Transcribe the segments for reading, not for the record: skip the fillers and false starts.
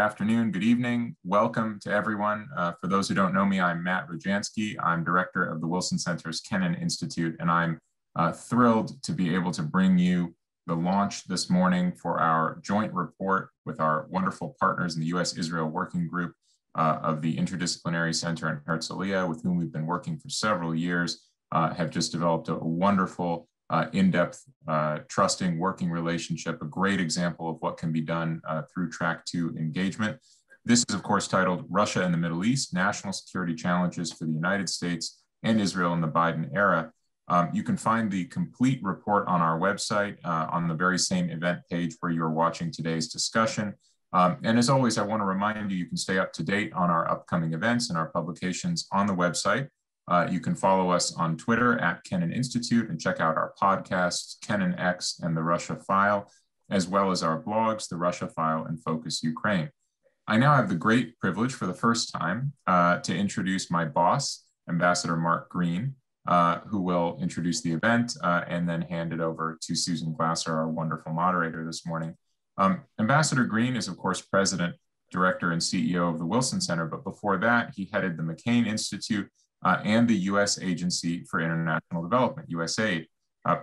afternoon, good evening. Welcome to everyone. For those who don't know me, I'm Matt Rajansky. I'm director of the Wilson Center's Kennan Institute, and I'm thrilled to be able to bring you the launch this morning for our joint report with our wonderful partners in the U.S.-Israel Working Group of the Interdisciplinary Center in Herzliya, with whom we've been working for several years, have just developed a wonderful in-depth, trusting working relationship, a great example of what can be done through Track 2 engagement. This is, of course, titled Russia and the Middle East, National Security Challenges for the United States and Israel in the Biden Era. You can find the complete report on our website on the very same event page where you're watching today's discussion. And as always, I want to remind you, you can stay up to date on our upcoming events and our publications on the website. You can follow us on Twitter at Kennan Institute and check out our podcasts, Kennan X and The Russia File, as well as our blogs, The Russia File and Focus Ukraine. I now have the great privilege for the first time to introduce my boss, Ambassador Mark Green, who will introduce the event and then hand it over to Susan Glasser, our wonderful moderator this morning. Ambassador Green is, of course, President, Director, and CEO of the Wilson Center, but before that, he headed the McCain Institute and the U.S. Agency for International Development, USAID.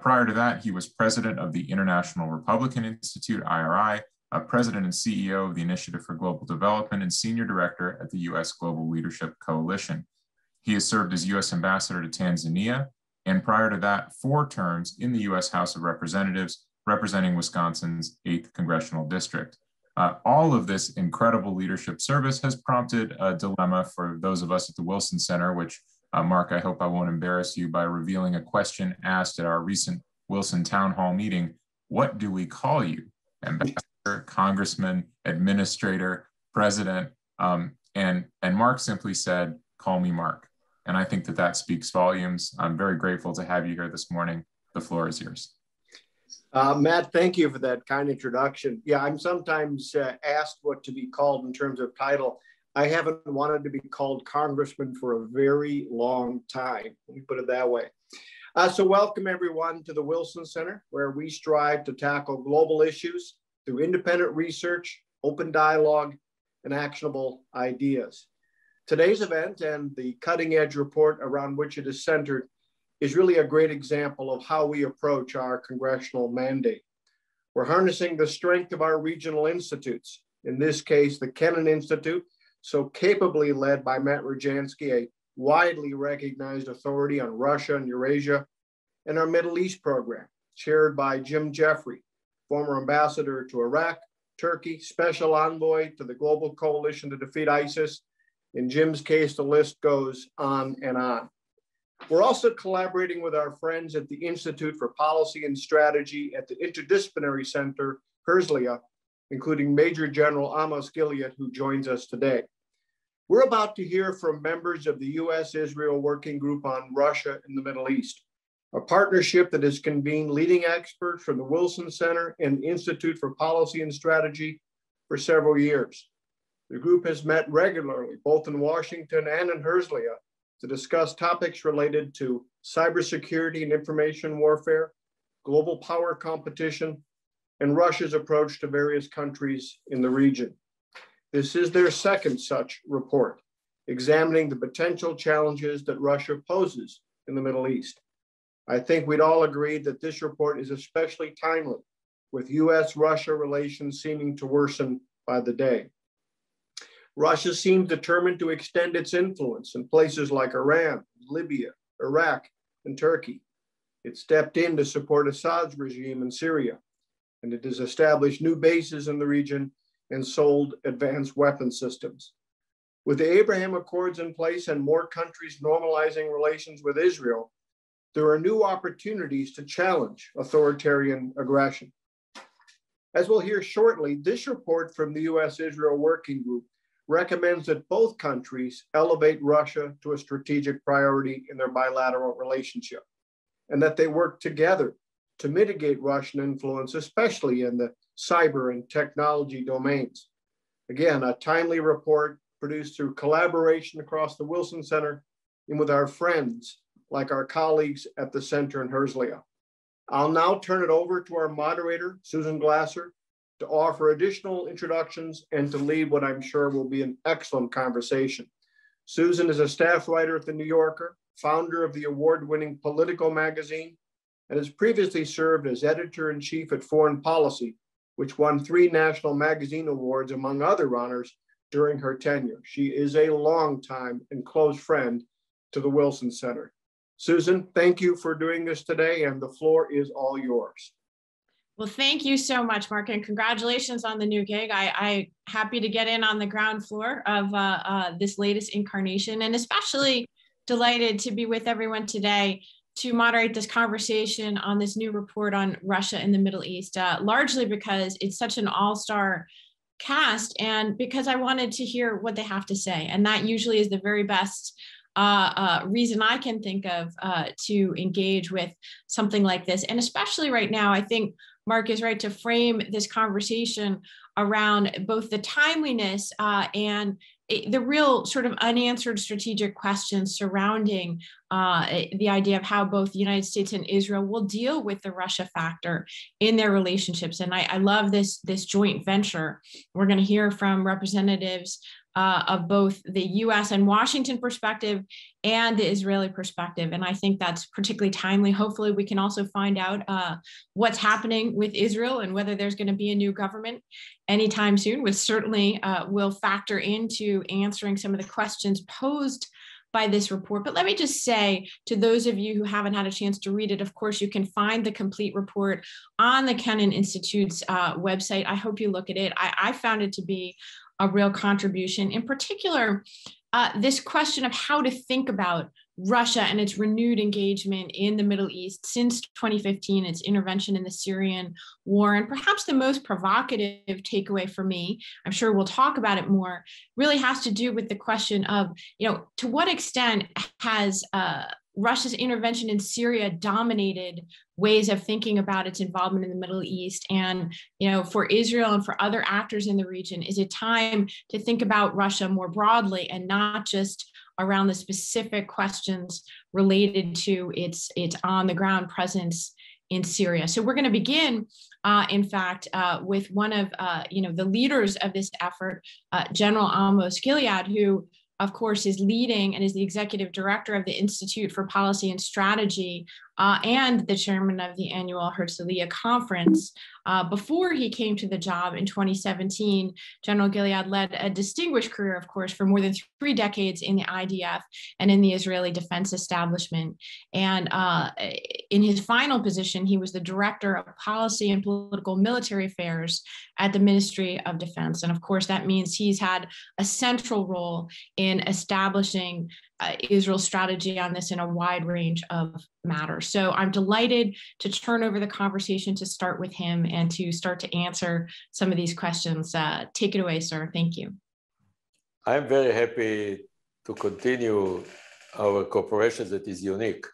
Prior to that, he was president of the International Republican Institute, IRI, president and CEO of the Initiative for Global Development, and senior director at the U.S. Global Leadership Coalition. He has served as U.S. ambassador to Tanzania, and prior to that, 4 terms in the U.S. House of Representatives, representing Wisconsin's 8th Congressional District. All of this incredible leadership service has prompted a dilemma for those of us at the Wilson Center, which, Mark, I hope I won't embarrass you by revealing a question asked at our recent Wilson Town Hall meeting. What do we call you? Ambassador, Congressman, Administrator, President? And Mark simply said, call me Mark. And I think that that speaks volumes. I'm very grateful to have you here this morning. The floor is yours. Matt, thank you for that kind introduction. Yeah, I'm sometimes asked what to be called in terms of title. I haven't wanted to be called congressman for a very long time. Let me put it that way. So welcome everyone to the Wilson Center, where we strive to tackle global issues through independent research, open dialogue, and actionable ideas. Today's event and the cutting edge report around which it is centered is really a great example of how we approach our congressional mandate. We're harnessing the strength of our regional institutes, in this case, the Kennan Institute, so capably led by Matt Rajansky, a widely recognized authority on Russia and Eurasia, and our Middle East program, chaired by Jim Jeffrey, former ambassador to Iraq, Turkey, special envoy to the Global Coalition to Defeat ISIS. In Jim's case, the list goes on and on. We're also collaborating with our friends at the Institute for Policy and Strategy at the Interdisciplinary Center, Herzliya, including Major General Amos Gilead, who joins us today. We're about to hear from members of the U.S.-Israel Working Group on Russia in the Middle East, a partnership that has convened leading experts from the Wilson Center and Institute for Policy and Strategy for several years. The group has met regularly, both in Washington and in Herzliya, to discuss topics related to cybersecurity and information warfare, global power competition, and Russia's approach to various countries in the region. This is their second such report, examining the potential challenges that Russia poses in the Middle East. I think we'd all agree that this report is especially timely, with US-Russia relations seeming to worsen by the day. Russia seems determined to extend its influence in places like Iran, Libya, Iraq, and Turkey. It stepped in to support Assad's regime in Syria, and it has established new bases in the region and sold advanced weapon systems. With the Abraham Accords in place and more countries normalizing relations with Israel, there are new opportunities to challenge authoritarian aggression. As we'll hear shortly, this report from the US-Israel Working Group recommends that both countries elevate Russia to a strategic priority in their bilateral relationship, and that they work together to mitigate Russian influence, especially in the cyber and technology domains. Again, a timely report produced through collaboration across the Wilson Center and with our friends, like our colleagues at the center in Herzliya. I'll now turn it over to our moderator, Susan Glasser, to offer additional introductions and to lead what I'm sure will be an excellent conversation. Susan is a staff writer at The New Yorker, founder of the award-winning Political magazine, and has previously served as editor-in-chief at Foreign Policy, which won 3 national magazine awards, among other honors, during her tenure. She is a longtime and close friend to the Wilson Center. Susan, thank you for doing this today, and the floor is all yours. Well, thank you so much, Mark, and congratulations on the new gig. I'm happy to get in on the ground floor of this latest incarnation, and especially delighted to be with everyone today to moderate this conversation on this new report on Russia and the Middle East, largely because it's such an all-star cast and because I wanted to hear what they have to say. And that usually is the very best reason I can think of to engage with something like this. And especially right now, I think Mark is right to frame this conversation around both the timeliness and the real sort of unanswered strategic questions surrounding the idea of how both the United States and Israel will deal with the Russia factor in their relationships. And I love this joint venture. We're going to hear from representatives of both the US and Washington perspective and the Israeli perspective. And I think that's particularly timely. Hopefully we can also find out what's happening with Israel and whether there's going to be a new government anytime soon, which certainly will factor into answering some of the questions posed by this report. But let me just say to those of you who haven't had a chance to read it, of course, you can find the complete report on the Kennan Institute's website. I hope you look at it. I found it to be a real contribution. In particular, this question of how to think about Russia and its renewed engagement in the Middle East since 2015, its intervention in the Syrian war, and perhaps the most provocative takeaway for me, I'm sure we'll talk about it more, really has to do with the question of, to what extent has Russia's intervention in Syria dominated ways of thinking about its involvement in the Middle East? And, for Israel and for other actors in the region, is it time to think about Russia more broadly and not just around the specific questions related to its on-the-ground presence in Syria? So we're going to begin, in fact, with one of the leaders of this effort, General Amos Gilead, who of course, is leading and is the executive director of the Institute for Policy and Strategy and the chairman of the annual Herzliya Conference. Before he came to the job in 2017, General Gilead led a distinguished career, of course, for more than 3 decades in the IDF and in the Israeli defense establishment. And in his final position, he was the director of policy and political military affairs at the Ministry of Defense. And of course, that means he's had a central role in establishing Israel's strategy on this in a wide range of matters. So I'm delighted to turn over the conversation to start with him and to start to answer some of these questions. Take it away, sir. Thank you. I'm very happy to continue our cooperation that is unique.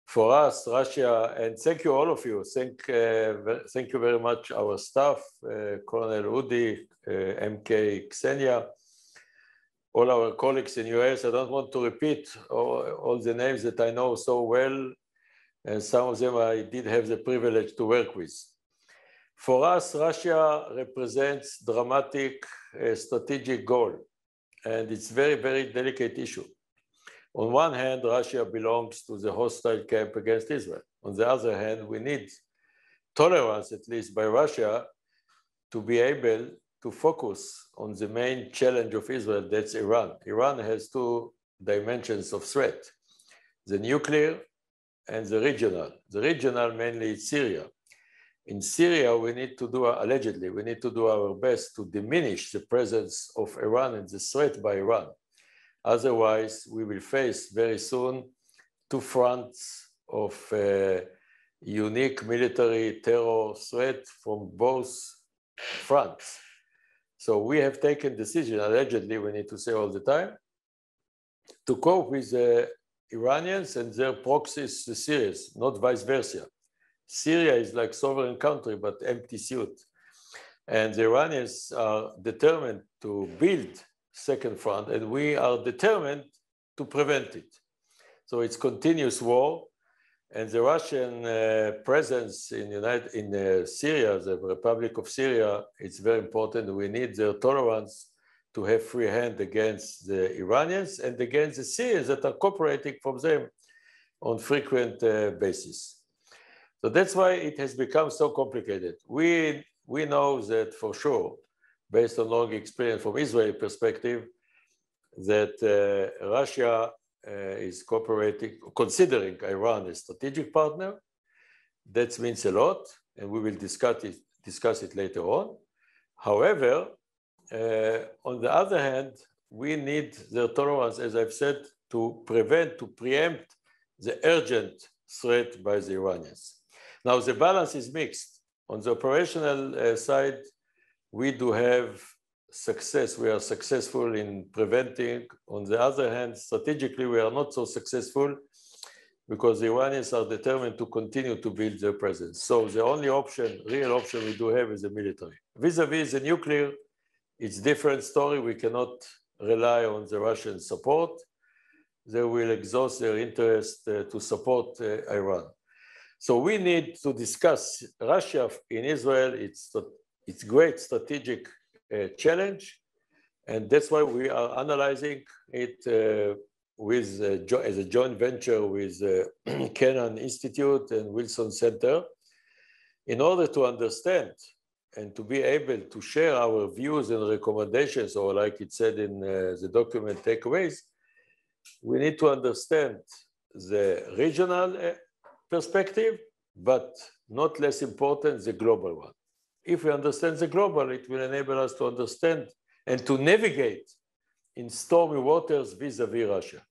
For us, Russia, and thank you all of you. Thank you very much, our staff, Colonel Udi, MK Cassenia, all our colleagues in US. I don't want to repeat all the names that I know so well, and some of them I did have the privilege to work with. For us, Russia represents dramatic strategic goal, and it's very, very delicate issue. On one hand, Russia belongs to the hostile camp against Israel. On the other hand, we need tolerance, at least by Russia, to be able to focus on the main challenge of Israel, that's Iran. Iran has 2 dimensions of threat, the nuclear and the regional. The regional mainly is Syria. In Syria, we need to do, allegedly, we need to do our best to diminish the presence of Iran and the threat by Iran. Otherwise, we will face very soon 2 fronts of unique military terror threat from both fronts. So we have taken decision, allegedly, we need to say all the time, to cope with the Iranians and their proxies, the Syrians, not vice versa. Syria is like sovereign country, but empty suit. And the Iranians are determined to build second front, and we are determined to prevent it. So it's continuous war. And the Russian presence in Syria, the Republic of Syria, it's very important. We need their tolerance to have free hand against the Iranians and against the Syrians that are cooperating from them on frequent basis. So that's why it has become so complicated. We know that for sure, based on long experience from Israeli perspective, that Russia is cooperating, considering Iran a strategic partner. That means a lot, and we will discuss it later on. However, on the other hand, we need their tolerance, as I've said, to preempt the urgent threat by the Iranians. Now, the balance is mixed. On the operational side, we do have success. We are successful in preventing. On the other hand, strategically, we are not so successful because the Iranians are determined to continue to build their presence. So the only option, real option we do have is the military. Vis-a-vis the nuclear, it's a different story. We cannot rely on the Russian support. They will exhaust their interest to support Iran. So we need to discuss Russia in Israel. It's great strategic challenge, and that's why we are analyzing it as a joint venture with Kennan Institute and Wilson Center in order to understand and to be able to share our views and recommendations, or like it said in the document takeaways. We need to understand the regional perspective, but not less important, the global one. If we understand the global, it will enable us to understand and to navigate in stormy waters vis-a-vis Russia.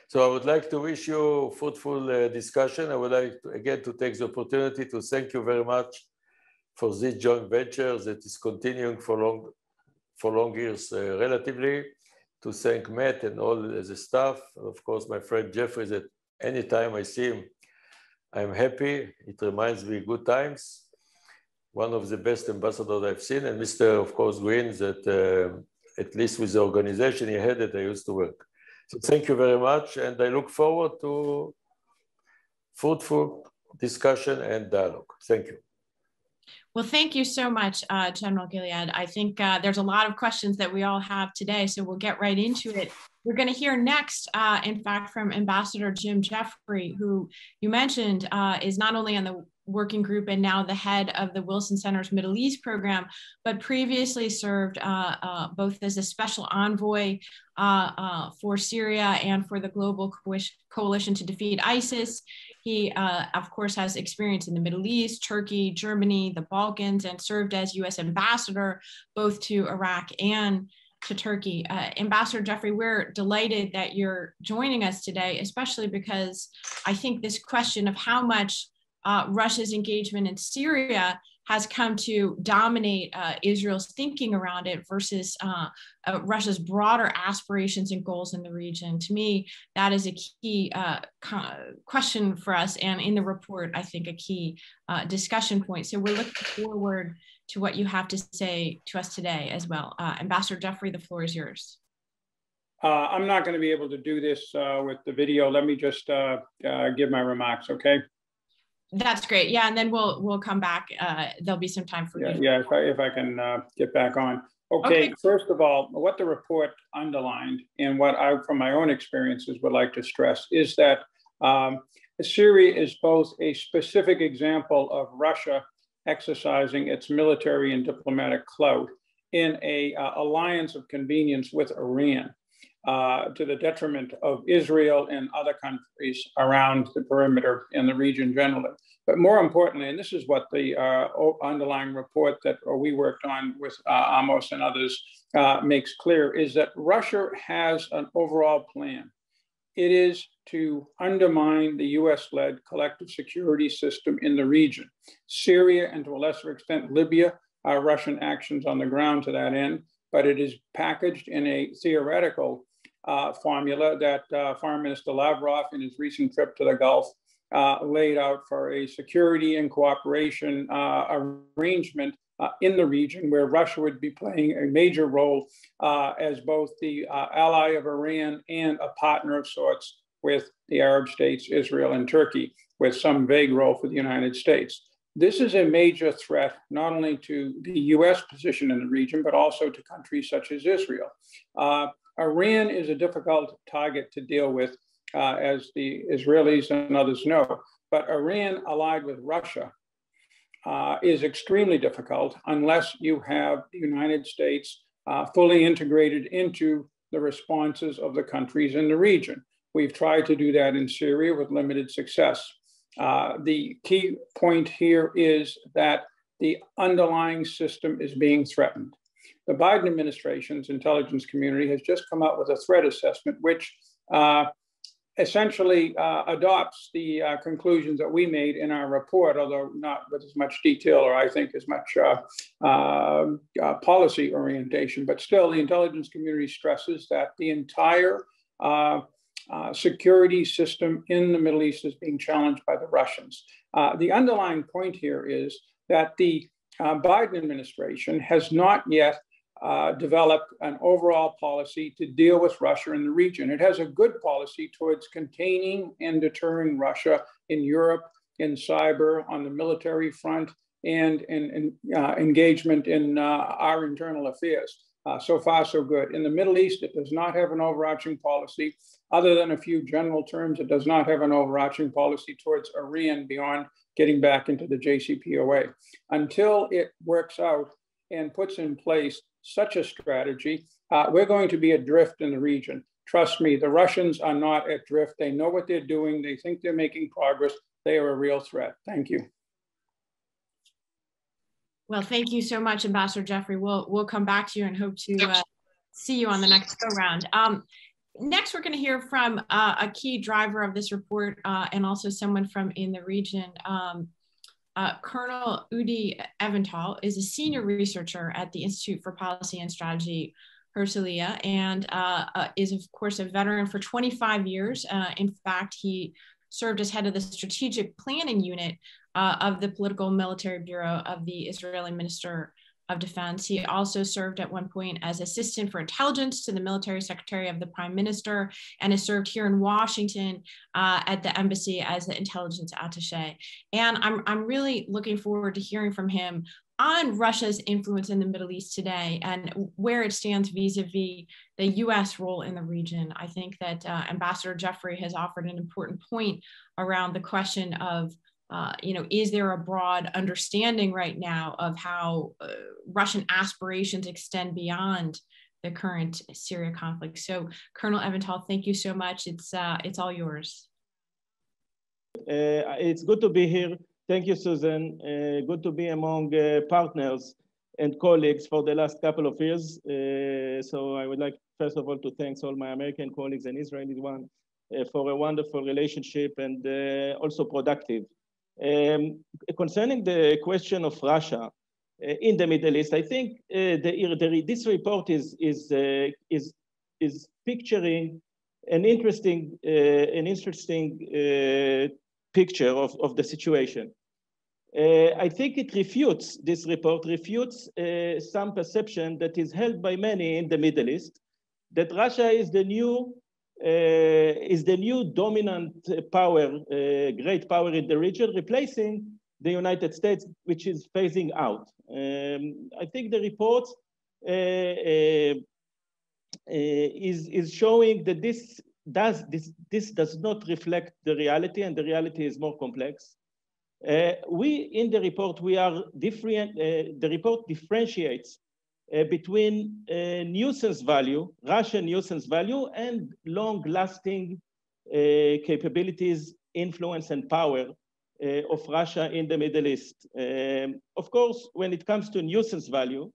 So I would like to wish you fruitful discussion. I would like to, again, to take the opportunity to thank you very much for this joint venture that is continuing for long years relatively, to thank Matt and all the staff. Of course, my friend Jeffrey, that anytime I see him, I'm happy. It reminds me good times. One of the best ambassadors I've seen, and Mr. of course Green, that at least with the organization he had it, I used to work. So thank you very much, and I look forward to fruitful discussion and dialogue. Thank you. Well, thank you so much, General Gilead. I think there's a lot of questions that we all have today, so we'll get right into it. We're going to hear next, in fact, from Ambassador Jim Jeffrey, who you mentioned is not only on the working group and now the head of the Wilson Center's Middle East program, but previously served both as a special envoy for Syria and for the global coalition to defeat ISIS. He, of course, has experience in the Middle East, Turkey, Germany, the Balkans, and served as U.S. ambassador both to Iraq and to Turkey. Ambassador Jeffrey, we're delighted that you're joining us today, especially because I think this question of how much Russia's engagement in Syria has come to dominate Israel's thinking around it versus Russia's broader aspirations and goals in the region. To me, that is a key question for us, and in the report, I think a key discussion point. So we're looking forward to what you have to say to us today as well. Ambassador Jeffrey, the floor is yours. I'm not going to be able to do this with the video. Let me just give my remarks, okay? That's great. Yeah, and then we'll come back. There'll be some time for you. Yeah, if I can get back on. Okay, first of all, what the report underlined and what I, from my own experiences, would like to stress is that Syria is both a specific example of Russia exercising its military and diplomatic clout in an alliance of convenience with Iran, to the detriment of Israel and other countries around the perimeter and the region generally. But more importantly, and this is what the underlying report that we worked on with Amos and others makes clear, is that Russia has an overall plan. It is to undermine the US-led collective security system in the region. Syria, and to a lesser extent Libya, are Russian actions on the ground to that end, but it is packaged in a theoretical formula that Foreign Minister Lavrov, in his recent trip to the Gulf, laid out for a security and cooperation arrangement in the region, where Russia would be playing a major role as both the ally of Iran and a partner of sorts with the Arab states, Israel, and Turkey, with some vague role for the United States. This is a major threat, not only to the US position in the region, but also to countries such as Israel. Iran is a difficult target to deal with, as the Israelis and others know, but Iran allied with Russia is extremely difficult unless you have the United States fully integrated into the responses of the countries in the region. We've tried to do that in Syria with limited success. The key point here is that the underlying system is being threatened. The Biden administration's intelligence community has just come out with a threat assessment, which essentially adopts the conclusions that we made in our report, although not with as much detail or I think as much policy orientation. But still, the intelligence community stresses that the entire security system in the Middle East is being challenged by the Russians. The underlying point here is that the Biden administration has not yet developed an overall policy to deal with Russia in the region. It has a good policy towards containing and deterring Russia in Europe, in cyber, on the military front, and in engagement in our internal affairs. So far, so good. In the Middle East, it does not have an overarching policy. Other than a few general terms, it does not have an overarching policy towards Iran beyond getting back into the JCPOA. Until it works out and puts in place such a strategy, we're going to be adrift in the region. Trust me, the Russians are not adrift. They know what they're doing. They think they're making progress. They are a real threat. Thank you. Well, thank you so much, Ambassador Jeffrey. We'll come back to you and hope to see you on the next go round. Next, we're going to hear from a key driver of this report and also someone from in the region. Colonel Udi Eventhal is a senior researcher at the Institute for Policy and Strategy, Herzliya, and is, of course, a veteran for 25 years. In fact, he served as head of the strategic planning unit of the Political Military Bureau of the Israeli Minister of Defense. He also served at one point as assistant for intelligence to the military secretary of the prime minister, and has served here in Washington at the embassy as the intelligence attaché. And I'm really looking forward to hearing from him on Russia's influence in the Middle East today and where it stands vis-a-vis the US role in the region. I think that Ambassador Jeffrey has offered an important point around the question of is there a broad understanding right now of how Russian aspirations extend beyond the current Syria conflict? So, Colonel Eventhal, thank you so much. It's all yours. It's good to be here. Thank you, Susan. Good to be among partners and colleagues for the last couple of years. So I would like, first of all, to thank all my American colleagues and Israeli ones for a wonderful relationship and also productive. Concerning the question of Russia in the Middle East, I think this report is picturing an interesting picture of the situation. I think this report refutes some perception that is held by many in the Middle East, that Russia is the new dominant power, great power in the region, replacing the United States, which is phasing out. I think the report is showing that this does not reflect the reality, and the reality is more complex. In the report, the report differentiates between nuisance value, Russian nuisance value, and long-lasting capabilities, influence, and power of Russia in the Middle East. Of course, when it comes to nuisance value,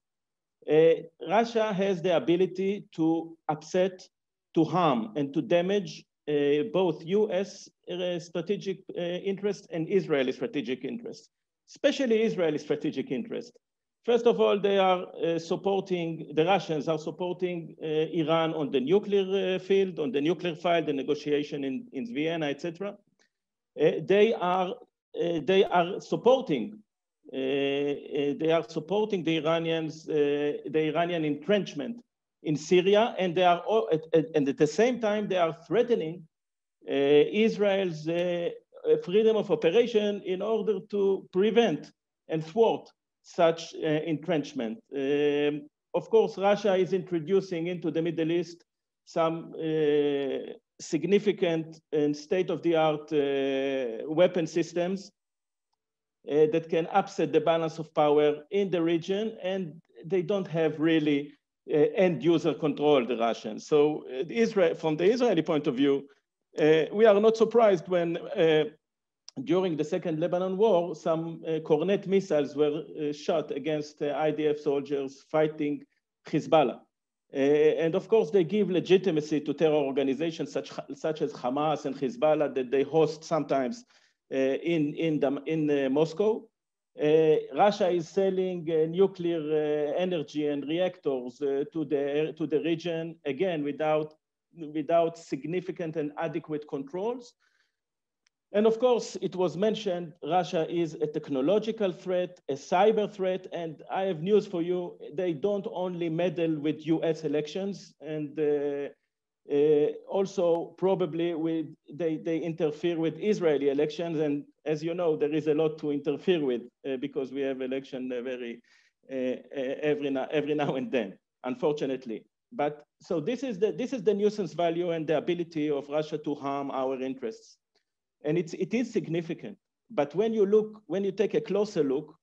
Russia has the ability to upset, to harm, and to damage both US strategic interests and Israeli strategic interests, especially Israeli strategic interests. First of all, the Russians are supporting Iran on the nuclear field, on the nuclear file, the negotiation in Vienna, etc. They are supporting the Iranian entrenchment in Syria, and at the same time they are threatening Israel's freedom of operation in order to prevent and thwart such entrenchment. Of course, Russia is introducing into the Middle East some significant and state-of-the-art weapon systems that can upset the balance of power in the region, and they don't have really end-user control, the Russians. So Israel, from the Israeli point of view, we are not surprised when during the Second Lebanon War, some Cornet missiles were shot against IDF soldiers fighting Hezbollah. And of course, they give legitimacy to terror organizations such as Hamas and Hezbollah that they host sometimes in Moscow. Russia is selling nuclear energy and reactors to the region, again, without significant and adequate controls. And of course, it was mentioned, Russia is a technological threat, a cyber threat, and I have news for you. They don't only meddle with US elections, and also probably they interfere with Israeli elections. And as you know, there is a lot to interfere with because we have election every now and then, unfortunately. But so this is the nuisance value and the ability of Russia to harm our interests. And it is significant. But when you take a closer look,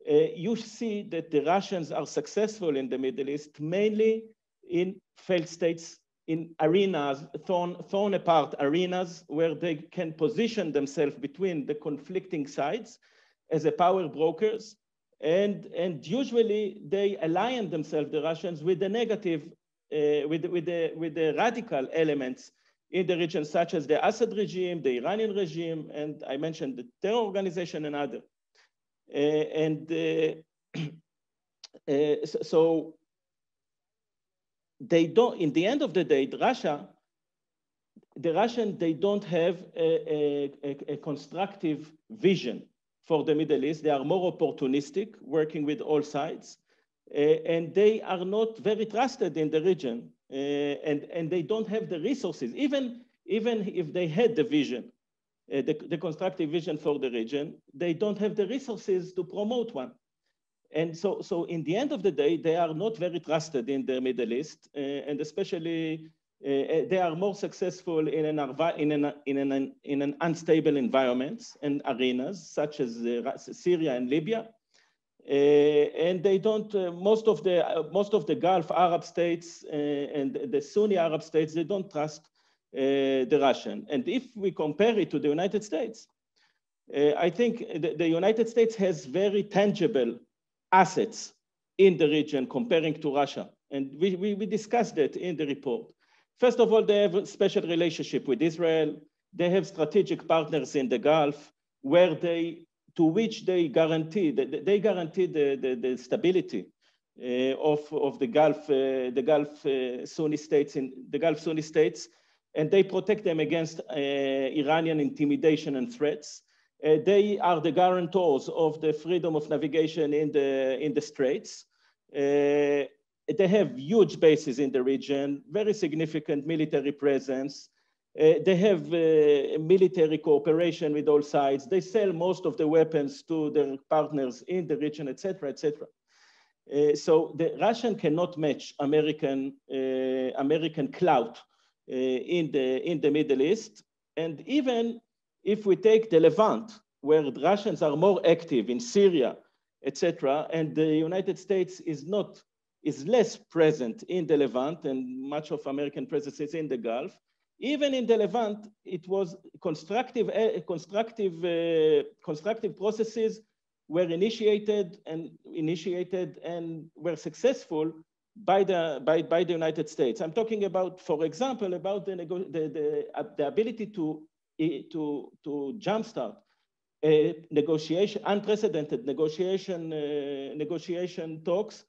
you see that the Russians are successful in the Middle East, mainly in failed states, in arenas, torn apart arenas where they can position themselves between the conflicting sides as a power brokers. And usually they align themselves, the Russians, with the negative, with the radical elements in the region, such as the Assad regime, the Iranian regime, and I mentioned the terror organization and other. So they don't, in the end of the day, the Russians, they don't have a constructive vision for the Middle East. They are more opportunistic, working with all sides, and they are not very trusted in the region. And they don't have the resources, even if they had the vision, the constructive vision for the region, they don't have the resources to promote one. And so in the end of the day, they are not very trusted in the Middle East, and especially they are more successful in an unstable environments and arenas such as Syria and Libya. And they don't, most of the Gulf Arab states and the Sunni Arab states, they don't trust the Russian. And if we compare it to the United States, I think the United States has very tangible assets in the region comparing to Russia. And we discussed that in the report. First of all, they have a special relationship with Israel. They have strategic partners in the Gulf where to which they guarantee the stability of the Gulf Sunni states and they protect them against Iranian intimidation and threats. They are the guarantors of the freedom of navigation in the straits. They have huge bases in the region, very significant military presence. They have military cooperation with all sides. They sell most of the weapons to their partners in the region, et cetera, et cetera. So the Russian cannot match American clout in the Middle East. And even if we take the Levant, where the Russians are more active in Syria, et cetera, and the United States is less present in the Levant, and much of American presence is in the Gulf. Even in the Levant, it was constructive processes were initiated and were successful by the United States. I'm talking about, for example, about the ability to jumpstart unprecedented negotiation talks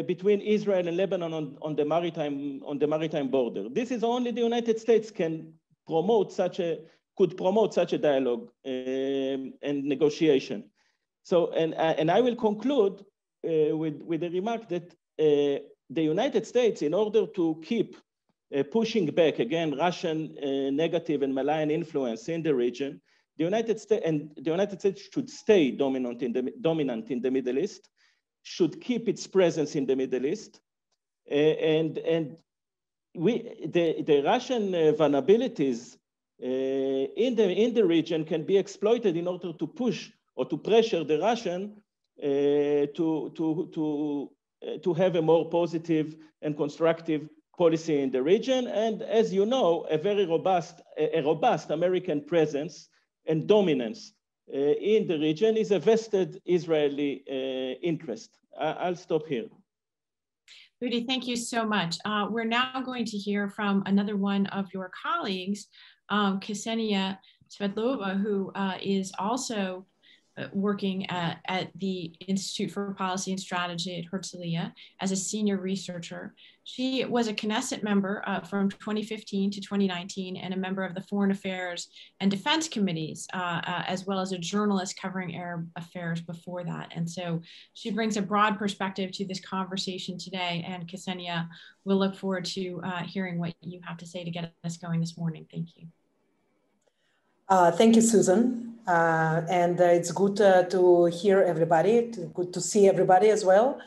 between Israel and Lebanon on the maritime border. This is only the United States could promote such a dialogue and negotiation. So, and I will conclude with the remark that the United States, in order to keep pushing back, again, Russian negative and malign influence in the region. The United States should stay dominant in the Middle East, should keep its presence in the Middle East, and the Russian vulnerabilities in the region can be exploited in order to push or to pressure the Russian to have a more positive and constructive policy in the region. And as you know, a very robust American presence and dominance in the region is a vested Israeli interest. I'll stop here. Rudy, thank you so much. We're now going to hear from another one of your colleagues, Cassenia Svetlova, who is also working at the Institute for Policy and Strategy at Herzliya as a senior researcher. She was a Knesset member from 2015 to 2019 and a member of the Foreign Affairs and Defense Committees, as well as a journalist covering Arab affairs before that. And so she brings a broad perspective to this conversation today. And Cassenia, we'll look forward to hearing what you have to say to get us going this morning. Thank you. Thank you, Susan. And it's good to hear everybody, good to see everybody as well.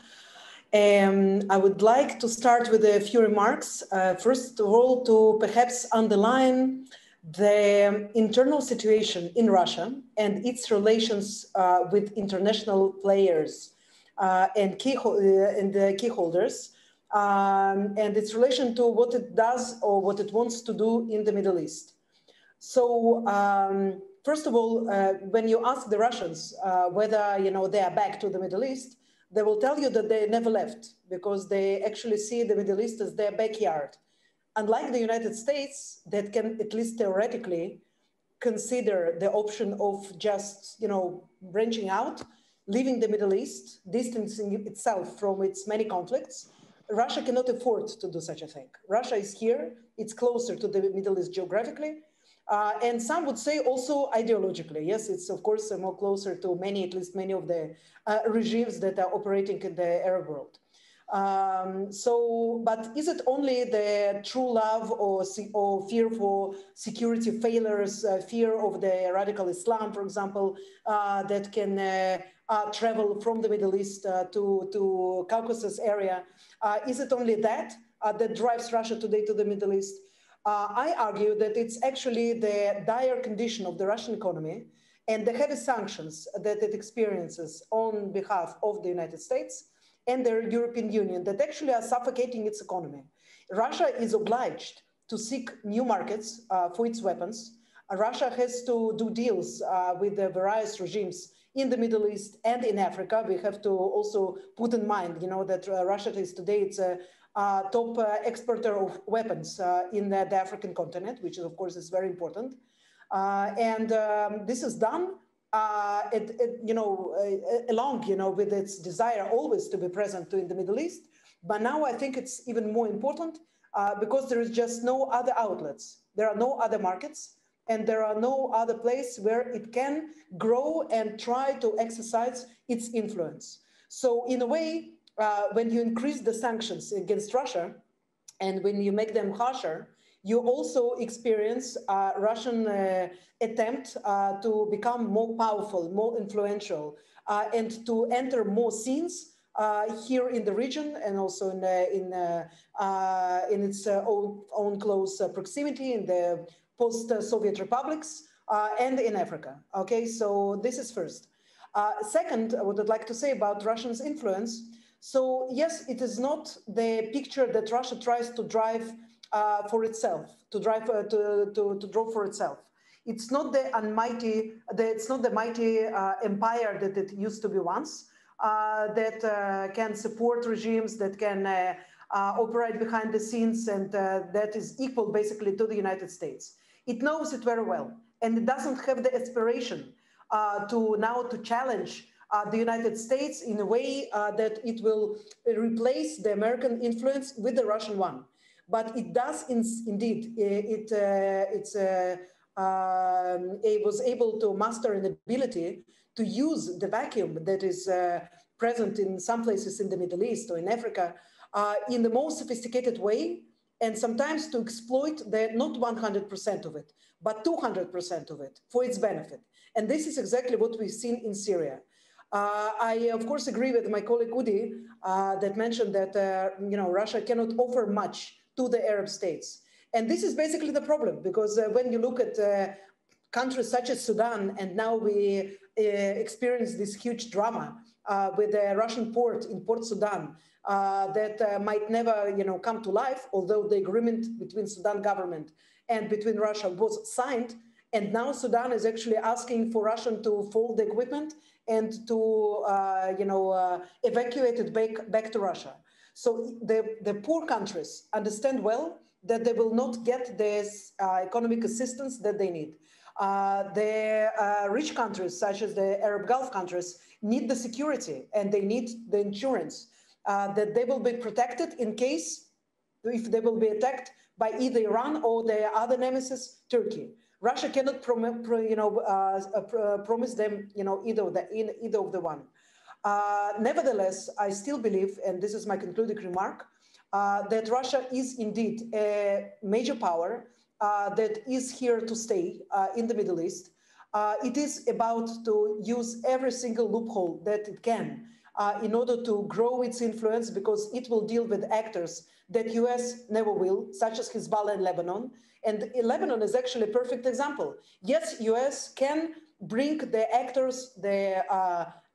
I would like to start with a few remarks. First of all, to perhaps underline the internal situation in Russia and its relations with international players and key holders, and its relation to what it does or what it wants to do in the Middle East. So, first of all, when you ask the Russians whether they are back to the Middle East, they will tell you that they never left because they actually see the Middle East as their backyard. Unlike the United States, that can at least theoretically consider the option of just branching out, leaving the Middle East, distancing itself from its many conflicts. Russia cannot afford to do such a thing. Russia is here, it's closer to the Middle East geographically, and some would say also ideologically. Yes, it's of course more closer to at least many of the regimes that are operating in the Arab world. But is it only the true love or fear for security failures, fear of the radical Islam, for example, that can travel from the Middle East to Caucasus area? Is it only that drives Russia today to the Middle East? I argue that it's actually the dire condition of the Russian economy and the heavy sanctions that it experiences on behalf of the United States and the European Union that actually are suffocating its economy. Russia is obliged to seek new markets for its weapons. Russia has to do deals with the various regimes in the Middle East and in Africa. We have to also put in mind, that Russia is today, it's a top exporter of weapons in the African continent, which of course is very important. And this is done along, with its desire always to be present in the Middle East. But now I think it's even more important because there is just no other outlets. There are no other markets and there are no other place where it can grow and try to exercise its influence. So in a way, when you increase the sanctions against Russia and when you make them harsher, you also experience a Russian attempt to become more powerful, more influential, and to enter more scenes here in the region and also in its own close proximity in the post-Soviet republics and in Africa. Okay, so this is first. Second, what I'd like to say about Russia's influence. So yes, it is not the picture that Russia tries to drive for itself, to draw for itself. It's not the mighty empire that it used to be once, that can support regimes, that can operate behind the scenes, and that is equal basically to the United States. It knows it very well, and it doesn't have the aspiration to challenge the United States in a way that it will replace the American influence with the Russian one. But it does indeed. It was able to master an ability to use the vacuum that is present in some places in the Middle East or in Africa in the most sophisticated way and sometimes to exploit not 100% of it, but 200% of it for its benefit. And this is exactly what we've seen in Syria. I, of course, agree with my colleague Udi that mentioned that Russia cannot offer much to the Arab states. And this is basically the problem, because when you look at countries such as Sudan, and now we experience this huge drama with the Russian port in Port Sudan that might never come to life, although the agreement between Sudan government and between Russia was signed. And now Sudan is actually asking for Russia to fold the equipment and to evacuate it back to Russia. So the poor countries understand well that they will not get this economic assistance that they need. The rich countries, such as the Arab Gulf countries, need the security and they need the insurance that they will be protected in case if they will be attacked by either Iran or the other nemesis, Turkey. Russia cannot promise them either of the one. Nevertheless, I still believe, and this is my concluding remark, that Russia is indeed a major power that is here to stay in the Middle East. It is about to use every single loophole that it can in order to grow its influence, because it will deal with actors that US never will, such as Hezbollah in Lebanon. And Lebanon is actually a perfect example. Yes, US can bring the actors, the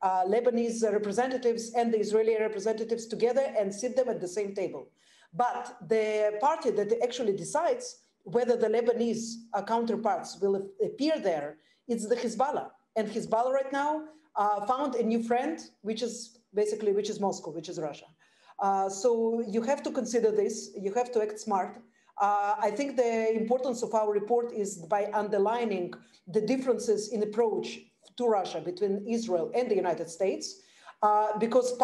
Lebanese representatives and the Israeli representatives together and sit them at the same table. But the party that actually decides whether the Lebanese counterparts will appear there, it's the Hezbollah. And Hezbollah right now found a new friend, which is Moscow, which is Russia. So you have to consider this, you have to act smart. I think the importance of our report is by underlining the differences in approach to Russia between Israel and the United States, because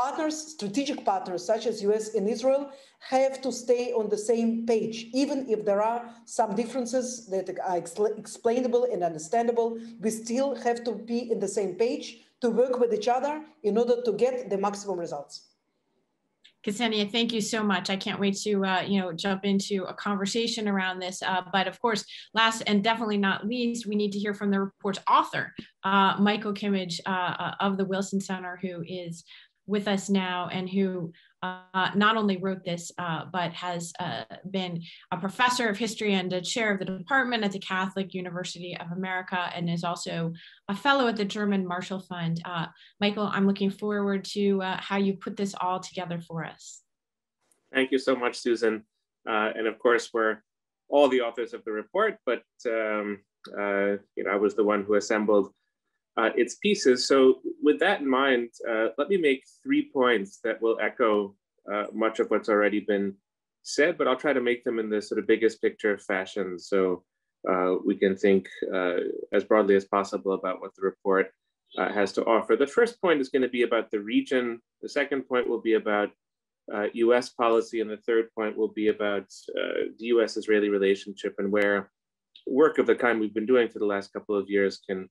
strategic partners such as US and Israel have to stay on the same page, even if there are some differences that are explainable and understandable. We still have to be in the same page to work with each other in order to get the maximum results. Cassenia, thank you so much. I can't wait to jump into a conversation around this. But of course, last and definitely not least, we need to hear from the report's author, Michael Kimmage of the Wilson Center, who is with us now and who not only wrote this, but has been a professor of history and a chair of the department at the Catholic University of America, and is also a fellow at the German Marshall Fund. Michael, I'm looking forward to how you put this all together for us. Thank you so much, Susan. And of course, we're all the authors of the report, but I was the one who assembled its pieces. So with that in mind, let me make 3 points that will echo much of what's already been said, but I'll try to make them in the sort of biggest picture fashion so we can think as broadly as possible about what the report has to offer. The first point is going to be about the region. The second point will be about US policy, and the third point will be about the US-Israeli relationship and where work of the kind we've been doing for the last couple of years can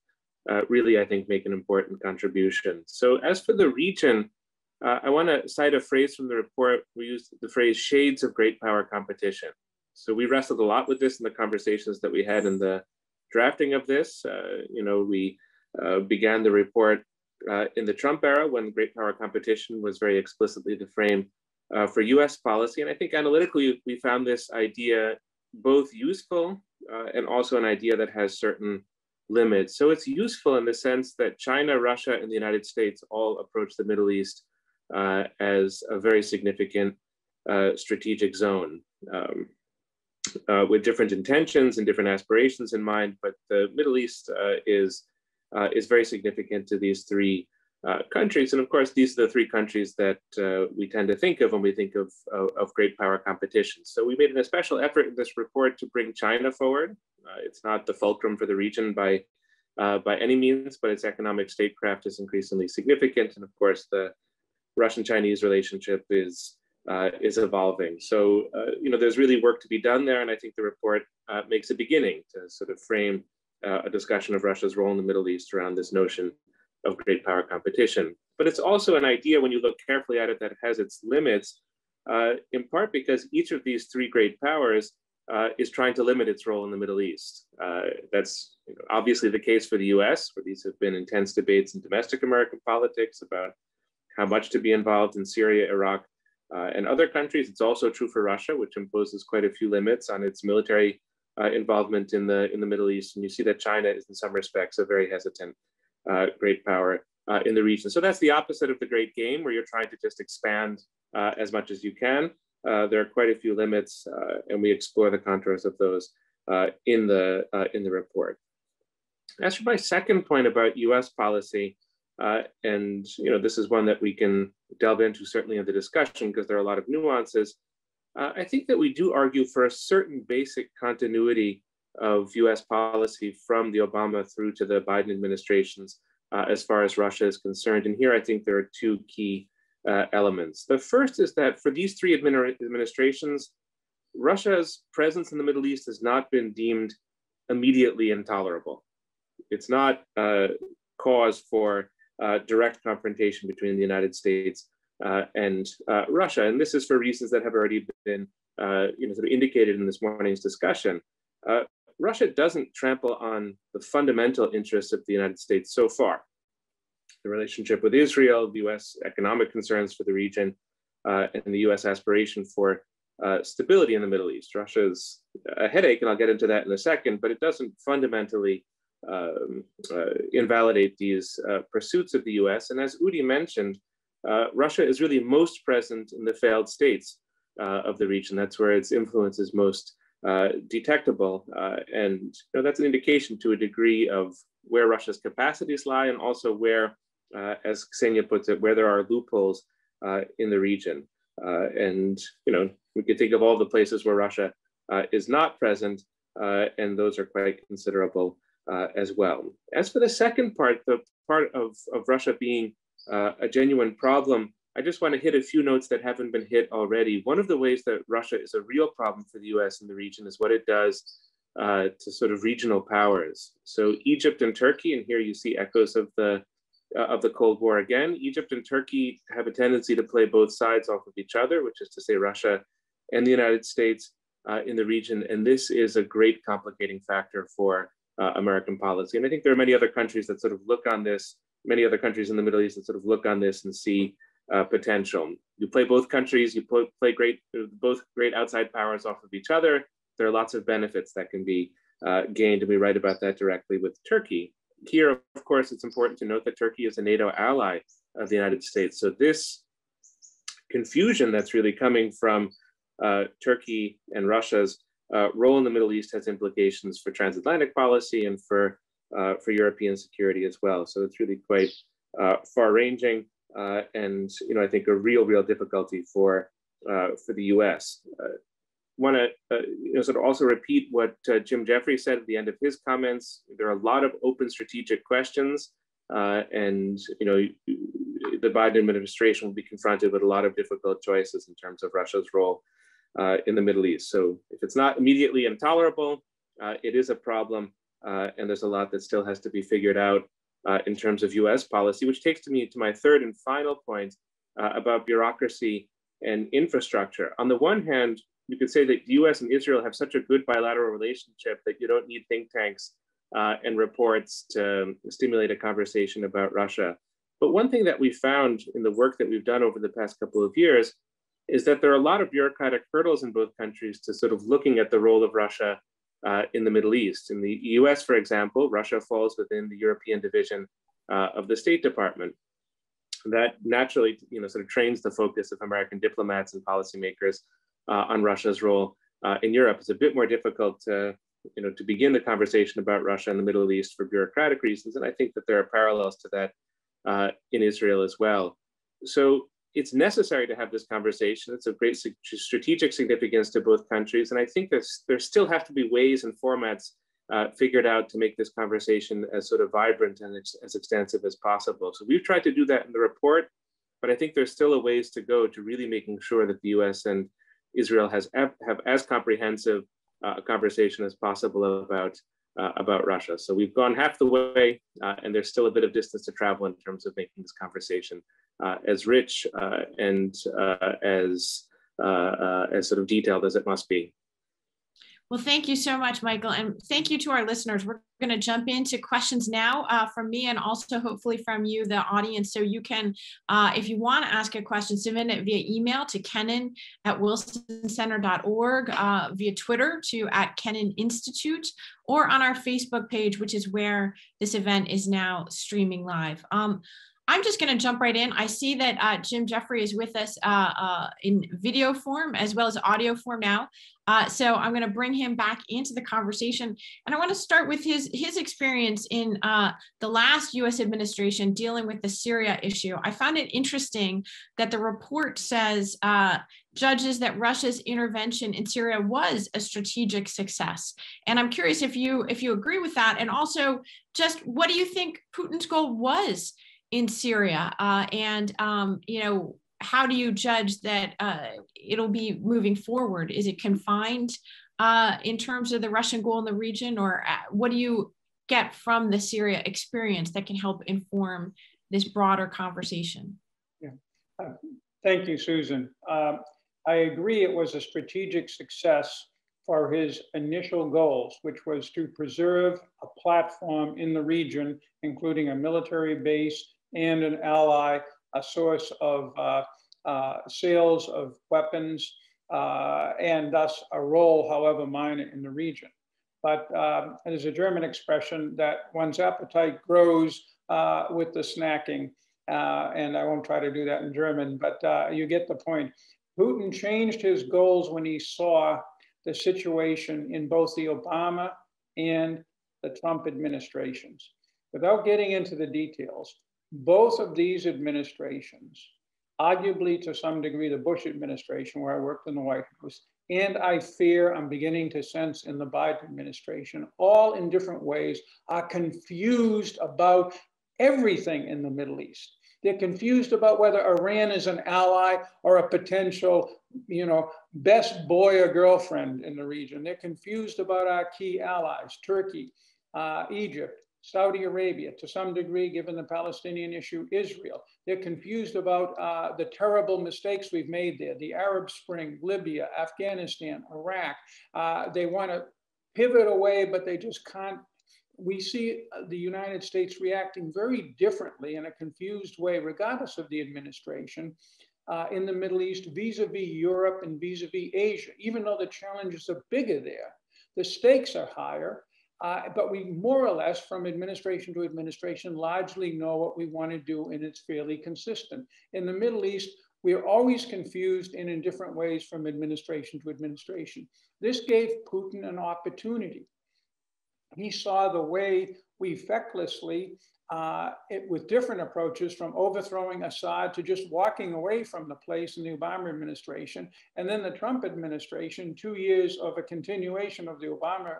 really, I think, make an important contribution. So as for the region, I want to cite a phrase from the report. We used the phrase shades of great power competition. So we wrestled a lot with this in the conversations that we had in the drafting of this. We began the report in the Trump era when great power competition was very explicitly the frame for US policy. And I think analytically, we found this idea both useful and also an idea that has certain limits. So it's useful in the sense that China, Russia, and the United States all approach the Middle East as a very significant strategic zone with different intentions and different aspirations in mind. But the Middle East is very significant to these three countries. And of course, these are the three countries that we tend to think of when we think of great power competition. So we made an especial effort in this report to bring China forward. It's not the fulcrum for the region by any means, but its economic statecraft is increasingly significant. And of course, the Russian-Chinese relationship is evolving. So, there's really work to be done there. And I think the report makes a beginning to sort of frame a discussion of Russia's role in the Middle East around this notion of great power competition. But it's also an idea, when you look carefully at it, that has its limits, in part because each of these three great powers is trying to limit its role in the Middle East. That's obviously the case for the US, where these have been intense debates in domestic American politics about how much to be involved in Syria, Iraq, and other countries. It's also true for Russia, which imposes quite a few limits on its military involvement in the Middle East. And you see that China is in some respects a very hesitant great power in the region. So that's the opposite of the great game, where you're trying to just expand as much as you can. There are quite a few limits, and we explore the contours of those in the report. As for my second point about U.S. policy, and this is one that we can delve into certainly in the discussion because there are a lot of nuances. I think that we do argue for a certain basic continuity of U.S. policy from the Obama through to the Biden administrations as far as Russia is concerned. And here I think there are two key elements. The first is that for these three administrations, Russia's presence in the Middle East has not been deemed immediately intolerable. It's not cause for direct confrontation between the United States and Russia. And this is for reasons that have already been sort of indicated in this morning's discussion. Russia doesn't trample on the fundamental interests of the United States so far. The relationship with Israel, the US economic concerns for the region, and the US aspiration for stability in the Middle East. Russia's a headache, and I'll get into that in a second, but it doesn't fundamentally invalidate these pursuits of the US. And as Udi mentioned, Russia is really most present in the failed states of the region. That's where its influence is most detectable. And that's an indication to a degree of where Russia's capacities lie, and also where, as Cassenia puts it, where there are loopholes in the region. And we could think of all the places where Russia is not present, and those are quite considerable as well. As for the second part, the part of Russia being a genuine problem, I just want to hit a few notes that haven't been hit already. One of the ways that Russia is a real problem for the US in the region is what it does to sort of regional powers. So Egypt and Turkey, and here you see echoes of the Cold War again. Egypt and Turkey have a tendency to play both sides off of each other, which is to say Russia and the United States in the region. And this is a great complicating factor for American policy. And I think there are many other countries that sort of look on this, many other countries in the Middle East that sort of look on this and see potential. You play both countries, you play both great outside powers off of each other. There are lots of benefits that can be gained, and we write about that directly with Turkey. Here, of course, it's important to note that Turkey is a NATO ally of the United States. So this confusion that's really coming from Turkey and Russia's role in the Middle East has implications for transatlantic policy and for European security as well. So it's really quite far-ranging, and I think a real difficulty for the U.S. Want to sort of also repeat what Jim Jeffrey said at the end of his comments. There are a lot of open strategic questions, and the Biden administration will be confronted with a lot of difficult choices in terms of Russia's role in the Middle East. So if it's not immediately intolerable, it is a problem, and there's a lot that still has to be figured out in terms of US policy, which takes me to my third and final point about bureaucracy and infrastructure. On the one hand, you could say that the US and Israel have such a good bilateral relationship that you don't need think tanks and reports to stimulate a conversation about Russia. But one thing that we found in the work that we've done over the past couple of years is that there are a lot of bureaucratic hurdles in both countries to sort of looking at the role of Russia in the Middle East. In the US, for example, Russia falls within the European division of the State Department. That naturally sort of trains the focus of American diplomats and policymakers on Russia's role in Europe. It's a bit more difficult to begin the conversation about Russia and the Middle East for bureaucratic reasons. And I think that there are parallels to that in Israel as well. So it's necessary to have this conversation. It's of great strategic significance to both countries. And I think there still have to be ways and formats figured out to make this conversation as sort of vibrant and as extensive as possible. So we've tried to do that in the report, but I think there's still a ways to go to really making sure that the US and Israel have as comprehensive a conversation as possible about Russia. So we've gone half the way, and there's still a bit of distance to travel in terms of making this conversation as rich and as as sort of detailed as it must be. Well, thank you so much, Michael. And thank you to our listeners. We're going to jump into questions now from me and also hopefully from you, the audience. So you can, if you want to ask a question, submit it via email to kennan@wilsoncenter.org, via Twitter to @KennanInstitute, or on our Facebook page, which is where this event is now streaming live. I'm just going to jump right in. I see that Jim Jeffrey is with us in video form as well as audio form now. So I'm going to bring him back into the conversation. And I want to start with his experience in the last US administration dealing with the Syria issue. I found it interesting that the report says judges that Russia's intervention in Syria was a strategic success. And I'm curious if you agree with that. And also just what do you think Putin's goal was in Syria, you know, how do you judge that it'll be moving forward? Is it confined in terms of the Russian goal in the region, or what do you get from the Syria experience that can help inform this broader conversation? Yeah. Thank you, Susan. I agree it was a strategic success for his initial goals, which was to preserve a platform in the region, including a military base and an ally, a source of sales of weapons, and thus a role, however minor, in the region. But there's a German expression that one's appetite grows with the snacking, and I won't try to do that in German, but you get the point. Putin changed his goals when he saw the situation in both the Obama and the Trump administrations. Without getting into the details, both of these administrations, arguably to some degree the Bush administration, where I worked in the White House, and I fear I'm beginning to sense in the Biden administration, all in different ways, are confused about everything in the Middle East. They're confused about whether Iran is an ally or a potential, you know, best boy or girlfriend in the region. They're confused about our key allies, Turkey, Egypt, Saudi Arabia, to some degree, given the Palestinian issue, Israel. They're confused about the terrible mistakes we've made there, the Arab Spring, Libya, Afghanistan, Iraq. They want to pivot away, but they just can't. We see the United States reacting very differently in a confused way, regardless of the administration, in the Middle East, vis-a-vis Europe and vis-a-vis Asia. Even though the challenges are bigger there, the stakes are higher. But we more or less, from administration to administration, largely know what we want to do, and it's fairly consistent. In the Middle East, we're always confused and in different ways from administration to administration. This gave Putin an opportunity. He saw the way we fecklessly, with different approaches, from overthrowing Assad to just walking away from the place in the Obama administration, and then the Trump administration, 2 years of a continuation of the Obama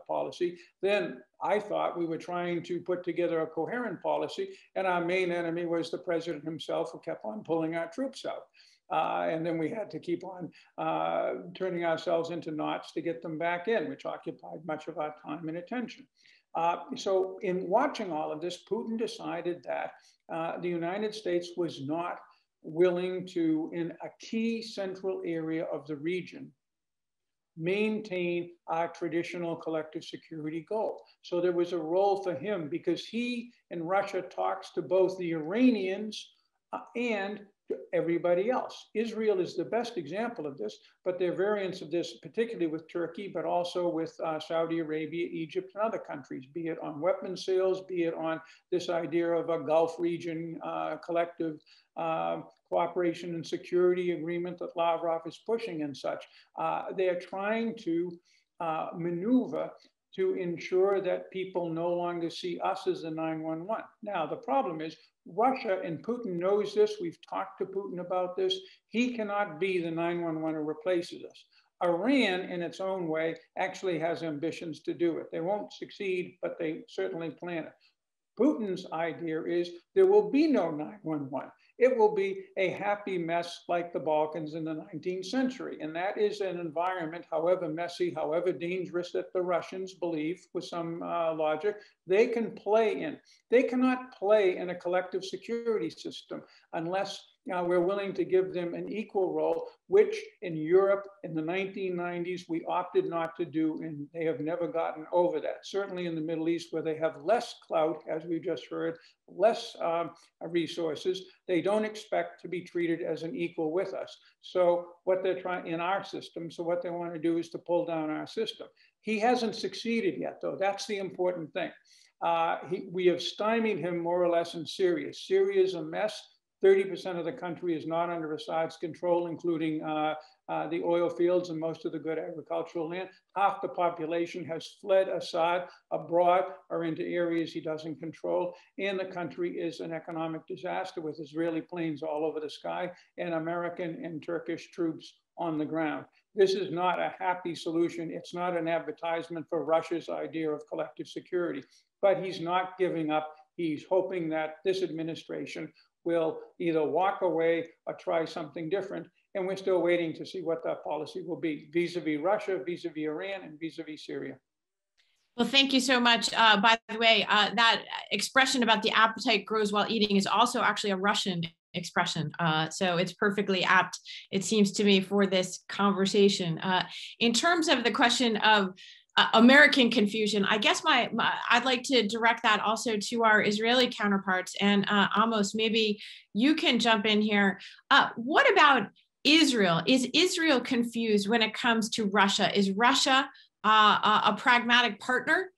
policy. Then I thought we were trying to put together a coherent policy, and our main enemy was the president himself, who kept on pulling our troops out. And then we had to keep on turning ourselves into knots to get them back in, which occupied much of our time and attention. So in watching all of this, Putin decided that the United States was not willing to, in a key central area of the region, maintain our traditional collective security goal. So there was a role for him, because he in Russia talks to both the Iranians and everybody else. Israel is the best example of this, but there are variants of this, particularly with Turkey, but also with Saudi Arabia, Egypt, and other countries, be it on weapons sales, be it on this idea of a Gulf region collective cooperation and security agreement that Lavrov is pushing and such. They are trying to maneuver to ensure that people no longer see us as the 911. Now, the problem is Russia, and Putin knows this, we've talked to Putin about this, he cannot be the 911 who replaces us. Iran, in its own way, actually has ambitions to do it. They won't succeed, but they certainly plan it. Putin's idea is there will be no 911. It will be a happy mess like the Balkans in the 19th century. And that is an environment, however messy, however dangerous, that the Russians believe, with some logic, they can play in. They cannot play in a collective security system unless we're willing to give them an equal role, which in Europe in the 1990s, we opted not to do, and they have never gotten over that. Certainly in the Middle East, where they have less clout, as we just heard, less resources, they don't expect to be treated as an equal with us. So what they're trying in our system, so what they want to do is to pull down our system. He hasn't succeeded yet, though. That's the important thing. We have stymied him more or less in Syria. Syria is a mess. 30% of the country is not under Assad's control, including the oil fields and most of the good agricultural land. Half the population has fled Assad abroad or into areas he doesn't control. And the country is an economic disaster with Israeli planes all over the sky and American and Turkish troops on the ground. This is not a happy solution. It's not an advertisement for Russia's idea of collective security, but he's not giving up. He's hoping that this administration will either walk away or try something different. And we're still waiting to see what that policy will be vis-a-vis Russia, vis-a-vis Iran, and vis-a-vis Syria. Well, thank you so much. By the way, that expression about the appetite grows while eating is also actually a Russian expression. So it's perfectly apt, it seems to me, for this conversation. In terms of the question of American confusion, I guess I'd like to direct that also to our Israeli counterparts. And Amos, maybe you can jump in here. What about Israel? Is Israel confused when it comes to Russia? Is Russia a pragmatic partner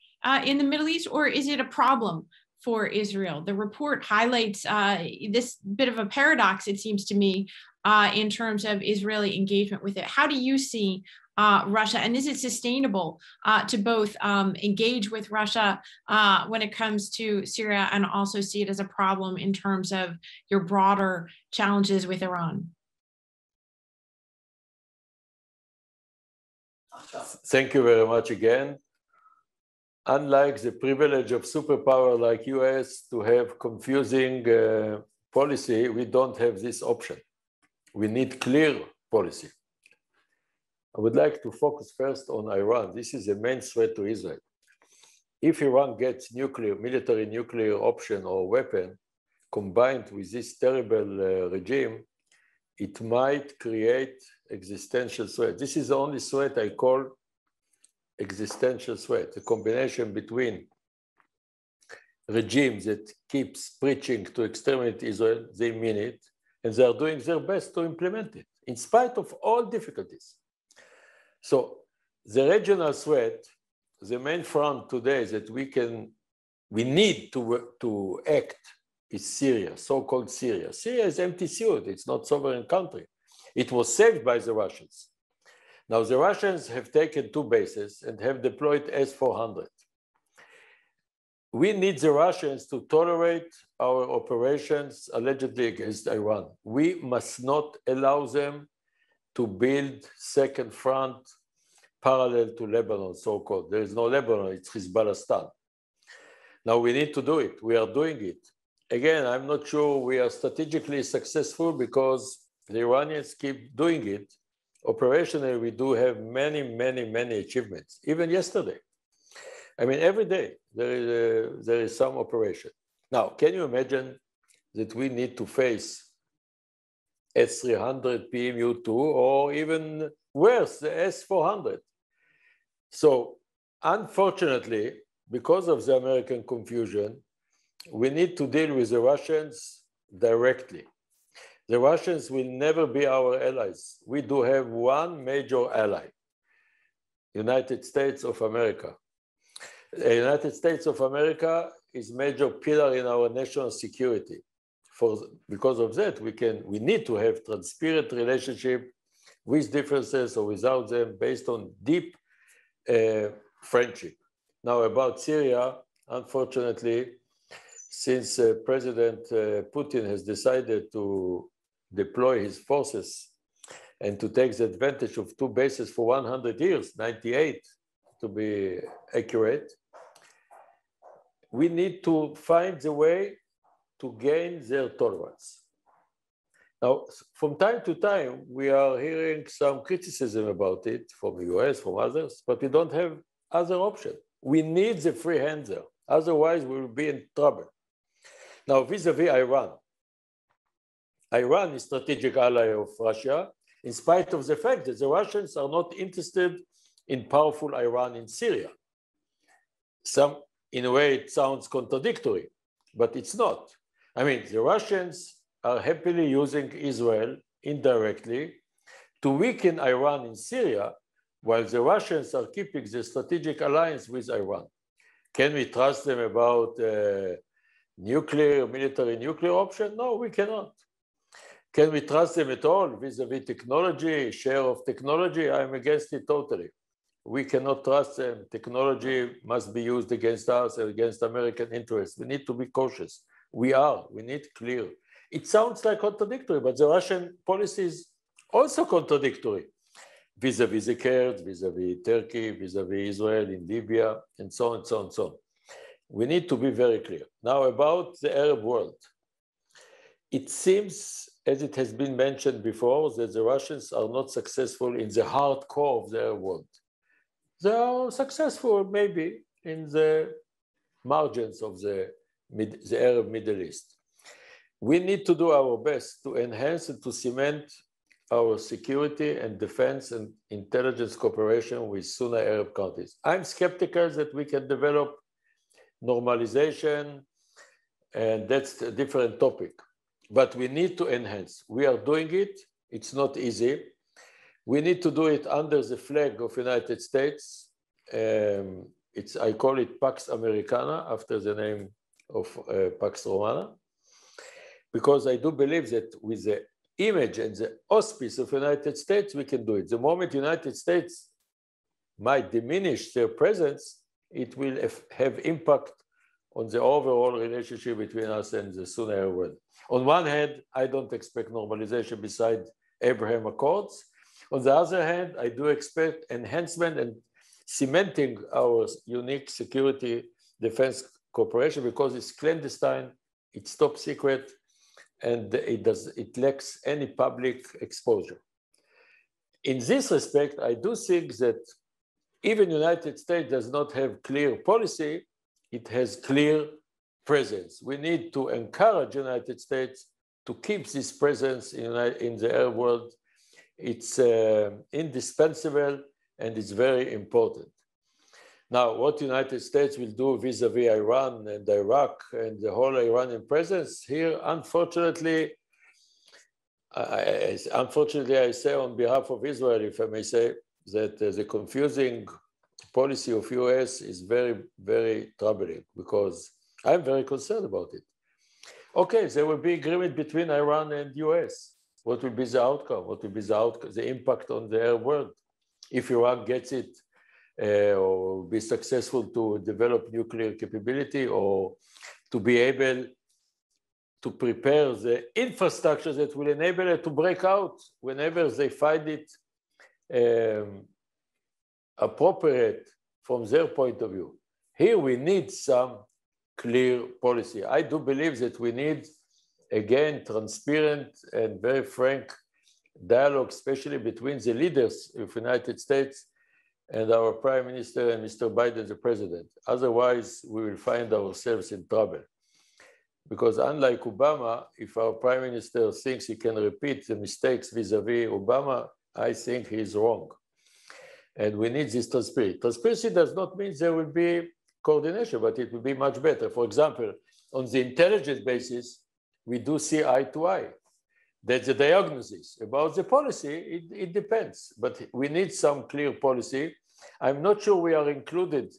in the Middle East, or is it a problem for Israel? The report highlights this bit of a paradox, it seems to me, in terms of Israeli engagement with it. How do you see Russia, and is it sustainable to both engage with Russia when it comes to Syria and also see it as a problem in terms of your broader challenges with Iran? Thank you very much again. Unlike the privilege of superpower like US to have confusing policy, we don't have this option. We need clear policy. I would like to focus first on Iran. This is the main threat to Israel. If Iran gets military nuclear option or weapon combined with this terrible regime, it might create existential threat. This is the only threat I call existential threat, a combination between regimes that keeps preaching to exterminate Israel, they mean it, and they are doing their best to implement it, in spite of all difficulties. So the regional threat, the main front today that we need to act is Syria, so-called Syria. Syria is empty suit, it's not sovereign country. It was saved by the Russians. Now the Russians have taken 2 bases and have deployed S-400. We need the Russians to tolerate our operations allegedly against Iran. We must not allow them to build second front parallel to Lebanon, so-called. There is no Lebanon, it's Hezbollah. Now we need to do it, we are doing it. Again, I'm not sure we are strategically successful because the Iranians keep doing it. Operationally, we do have many achievements, even yesterday. I mean, every day there is some operation. Now, can you imagine that we need to face S-300 PMU-2 or even worse, the S-400? So unfortunately, because of the American confusion, we need to deal with the Russians directly. The Russians will never be our allies. We do have one major ally, United States of America. The United States of America is a major pillar in our national security. Because of that, we need to have transparent relationship with differences or without them based on deep friendship. Now about Syria, unfortunately, since President Putin has decided to deploy his forces and to take the advantage of 2 bases for 100 years, 98 to be accurate, we need to find the way to gain their tolerance. Now, from time to time, we are hearing some criticism about it from the US, from others, but we don't have other option. We need the free hand there. Otherwise, we will be in trouble. Now, vis-a-vis Iran, Iran is a strategic ally of Russia, in spite of the fact that the Russians are not interested in powerful Iran in Syria. In a way, it sounds contradictory, but it's not. I mean, the Russians are happily using Israel indirectly to weaken Iran in Syria, while the Russians are keeping the strategic alliance with Iran. Can we trust them about military nuclear option? No, we cannot. Can we trust them at all vis-a-vis technology, share of technology? I'm against it totally. We cannot trust them. Technology must be used against us and against American interests. We need to be cautious. We need clear. It sounds like contradictory, but the Russian policy is also contradictory. Vis-a-vis the Kurds, vis-a-vis Turkey, vis-a-vis Israel in Libya, and so on and so on and so on. We need to be very clear. Now about the Arab world. It seems, as it has been mentioned before, that the Russians are not successful in the hard core of the Arab world. They are successful maybe in the margins of the Arab Middle East. We need to do our best to enhance and to cement our security and defense and intelligence cooperation with Sunni Arab countries. I'm skeptical that we can develop normalization, and that's a different topic. But we need to enhance. We are doing it. It's not easy. We need to do it under the flag of United States. I call it Pax Americana, after the name of Pax Romana, because I do believe that with the image and the auspice of United States, we can do it. The moment United States might diminish their presence, it will have impact on the overall relationship between us and the Sunni Arab world. On one hand, I don't expect normalization beside Abraham Accords. On the other hand, I do expect enhancement and cementing our unique security defense cooperation, because it's clandestine, it's top secret, and it lacks any public exposure. In this respect, I do think that even United States does not have clear policy, it has clear presence. We need to encourage United States to keep this presence in the Arab world. It's indispensable and it's very important. Now, what the United States will do vis-a-vis Iran and Iraq and the whole Iranian presence here, unfortunately, I say on behalf of Israel, if I may say, that the confusing policy of US is very, very troubling, because I'm very concerned about it. Okay, there will be agreement between Iran and US. What will be the outcome? What will be the impact on the Arab world? If Iran gets it, or be successful to develop nuclear capability, or to be able to prepare the infrastructure that will enable it to break out whenever they find it appropriate from their point of view. Here we need some clear policy. I do believe that we need, again, transparent and very frank dialogue, especially between the leaders of the United States and our Prime Minister and Mr. Biden, the President. Otherwise, we will find ourselves in trouble. Because unlike Obama, if our Prime Minister thinks he can repeat the mistakes vis-a-vis Obama, I think he is wrong. And we need this transparency. Transparency does not mean there will be coordination, but it will be much better. For example, on the intelligence basis, we do see eye to eye. That's the diagnosis. About the policy, it depends, but we need some clear policy. I'm not sure we are included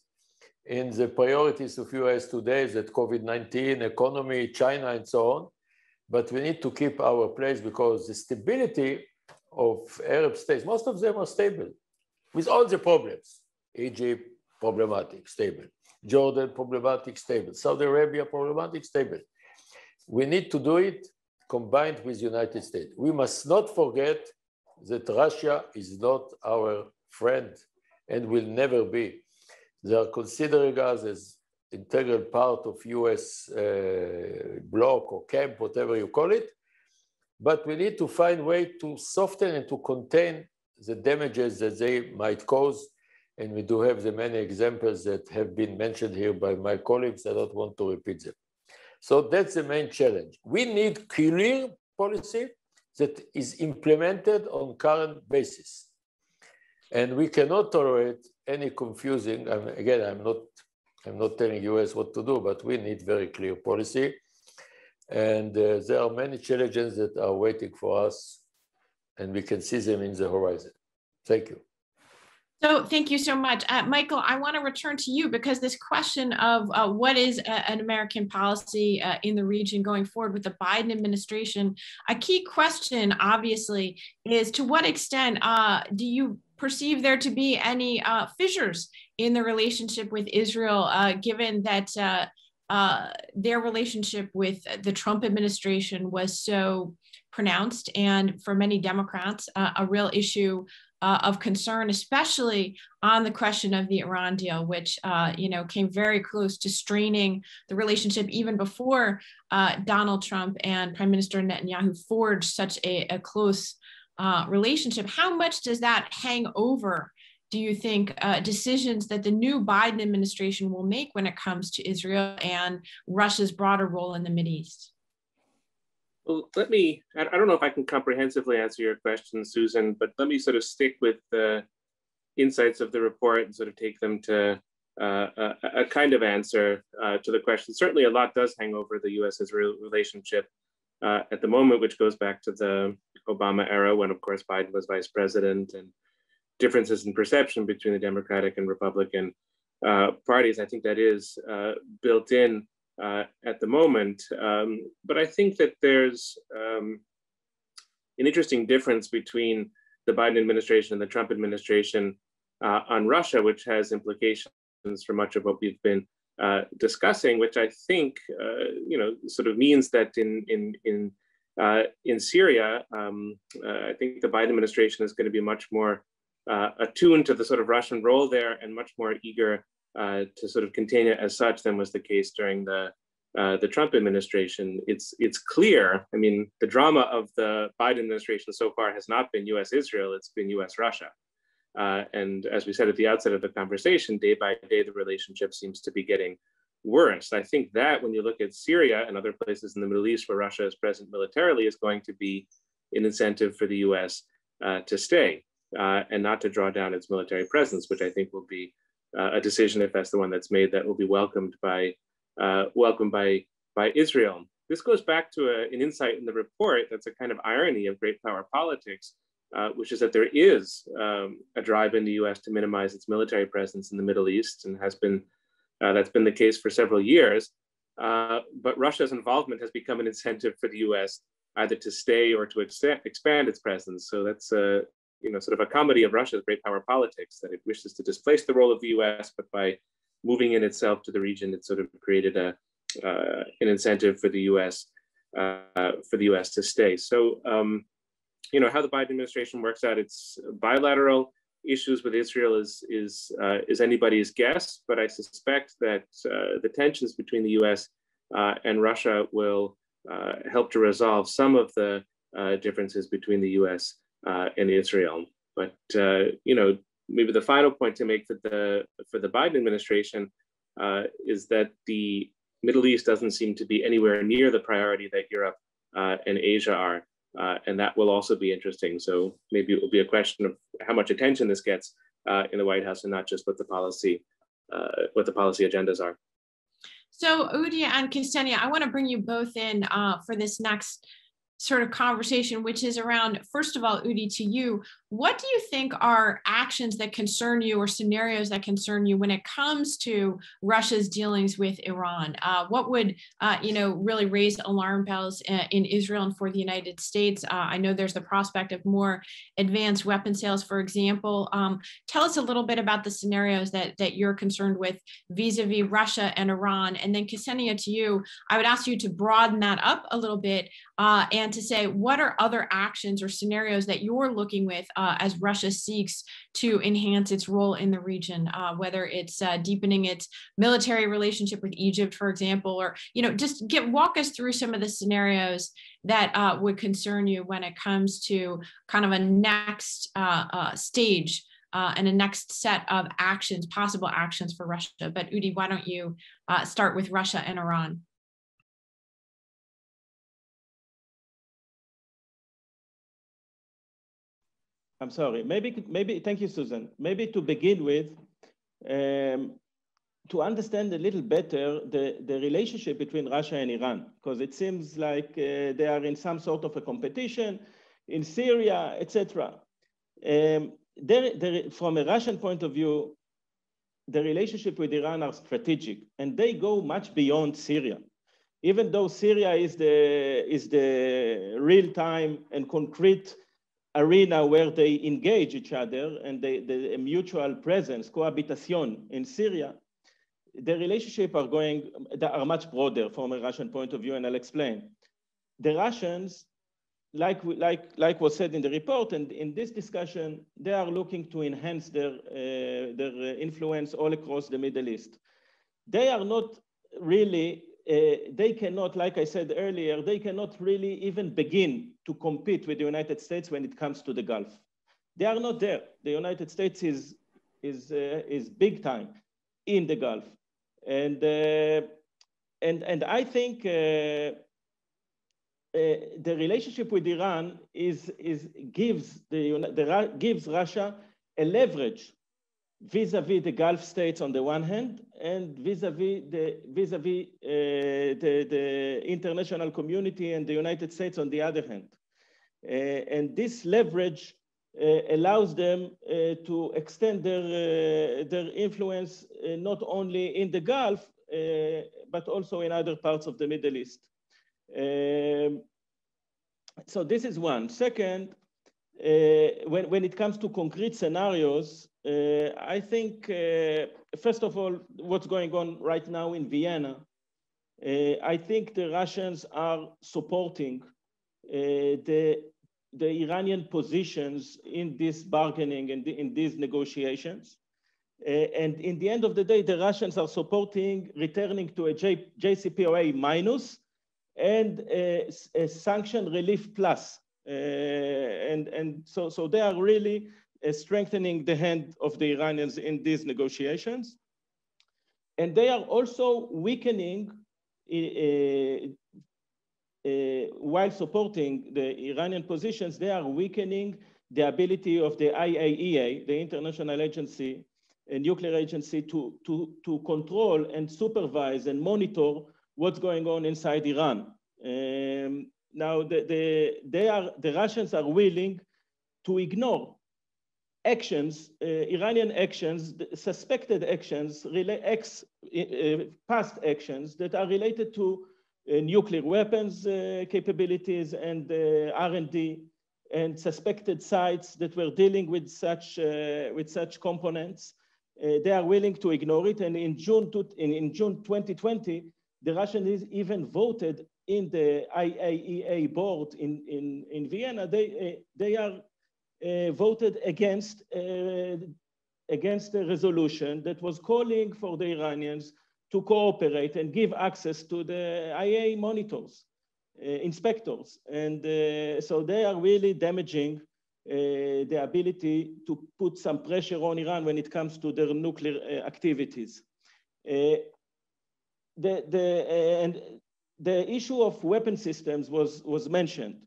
in the priorities of US today, that COVID-19, economy, China, and so on, but we need to keep our place, because the stability of Arab states, most of them are stable, with all the problems. Egypt, problematic, stable. Jordan, problematic, stable. Saudi Arabia, problematic, stable. We need to do it combined with the United States. We must not forget that Russia is not our friend and will never be. They are considering us as integral part of US bloc or camp, whatever you call it. But we need to find a way to soften and to contain the damages that they might cause. And we do have the many examples that have been mentioned here by my colleagues. I don't want to repeat them. So that's the main challenge. We need clear policy that is implemented on current basis. And we cannot tolerate any confusing, again, I'm not telling US what to do, but we need very clear policy. And there are many challenges that are waiting for us, and we can see them in the horizon. Thank you. So thank you so much. Michael, I want to return to you because this question of what is an American policy in the region going forward with the Biden administration, a key question, obviously, is to what extent do you perceive there to be any fissures in the relationship with Israel, given that their relationship with the Trump administration was so pronounced and for many Democrats, a real issue of concern, especially on the question of the Iran deal, which came very close to straining the relationship even before Donald Trump and Prime Minister Netanyahu forged such a close relationship. How much does that hang over, do you think, decisions that the new Biden administration will make when it comes to Israel and Russia's broader role in the Mideast? Well, I don't know if I can comprehensively answer your question, Susan, but let me sort of stick with the insights of the report and sort of take them to a kind of answer to the question. Certainly a lot does hang over the US-Israel relationship at the moment, which goes back to the Obama era when, of course, Biden was vice president, and differences in perception between the Democratic and Republican parties. I think that is built in at the moment. But I think that there's an interesting difference between the Biden administration and the Trump administration on Russia, which has implications for much of what we've been discussing, which I think sort of means that in Syria, I think the Biden administration is going to be much more attuned to the sort of Russian role there and much more eager to sort of contain it as such than was the case during the Trump administration. It's clear. I mean, the drama of the Biden administration so far has not been U.S.-Israel, it's been U.S.-Russia. And as we said at the outset of the conversation, day by day, the relationship seems to be getting worse. I think that when you look at Syria and other places in the Middle East where Russia is present militarily is going to be an incentive for the U.S. To stay and not to draw down its military presence, which I think will be a decision, if that's the one that's made, that will be welcomed by Israel. This goes back to an insight in the report that's a kind of irony of great power politics, which is that there is a drive in the U.S. to minimize its military presence in the Middle East, and that's been the case for several years. But Russia's involvement has become an incentive for the U.S. either to stay or to expand its presence. So that's sort of a comedy of Russia's great power politics, that it wishes to displace the role of the U.S., but by moving in itself to the region, it sort of created an incentive for the U.S. To stay. So, how the Biden administration works out its bilateral issues with Israel is anybody's guess, but I suspect that the tensions between the U.S. And Russia will help to resolve some of the differences between the U.S. And Israel. But maybe the final point to make for the Biden administration is that the Middle East doesn't seem to be anywhere near the priority that Europe and Asia are, and that will also be interesting. So maybe it will be a question of how much attention this gets in the White House, and not just what the policy agendas are. So Udi and Cassenia, I want to bring you both in for this next sort of conversation, which is around, first of all, Udi, to you, what do you think are actions that concern you or scenarios that concern you when it comes to Russia's dealings with Iran? What would, really raise alarm bells in Israel and for the United States? I know there's the prospect of more advanced weapon sales, for example. Tell us a little bit about the scenarios that you're concerned with vis-a-vis Russia and Iran. And then Cassenia, to you, I would ask you to broaden that up a little bit and to say, what are other actions or scenarios that you're looking with as Russia seeks to enhance its role in the region, whether it's deepening its military relationship with Egypt, for example, or, just walk us through some of the scenarios that would concern you when it comes to kind of a next stage and a next set of actions, possible actions for Russia. But Udi, why don't you start with Russia and Iran? I'm sorry, maybe, thank you, Susan. Maybe to begin with, to understand a little better the relationship between Russia and Iran, because it seems like they are in some sort of a competition in Syria, etc. From a Russian point of view, the relationship with Iran are strategic, and they go much beyond Syria. Even though Syria is the real-time and concrete arena where they engage each other and the mutual presence, cohabitation in Syria, the relationship are much broader from a Russian point of view, and I'll explain. The Russians, like was said in the report and in this discussion, they are looking to enhance their influence all across the Middle East. They are not really, they cannot, like I said earlier, they cannot really even begin to compete with the United States when it comes to the Gulf. They are not there. The United States is big time in the Gulf. And I think the relationship with Iran gives Russia a leverage vis-a-vis the Gulf states on the one hand, and vis-a-vis the international community and the United States on the other hand. And this leverage allows them to extend their influence not only in the Gulf, but also in other parts of the Middle East. So this is one. Second, when it comes to concrete scenarios, I think, first of all, what's going on right now in Vienna, I think the Russians are supporting the Iranian positions in this bargaining and in these negotiations. And in the end of the day, the Russians are supporting returning to a JCPOA minus and a sanction relief plus. And so they are really strengthening the hand of the Iranians in these negotiations. And they are also weakening, while supporting the Iranian positions, they are weakening the ability of the IAEA, the International Agency, a nuclear agency, to control and supervise and monitor what's going on inside Iran. Now, the Russians are willing to ignore actions, Iranian actions, suspected actions, past actions that are related to nuclear weapons capabilities and R&D and suspected sites that were dealing with such components. They are willing to ignore it. And in June 2020, the Russians even voted in the IAEA board in Vienna. They are voted against a resolution that was calling for the Iranians to cooperate and give access to the IAEA monitors, inspectors. And so they are really damaging the ability to put some pressure on Iran when it comes to their nuclear activities. And the issue of weapon systems was mentioned.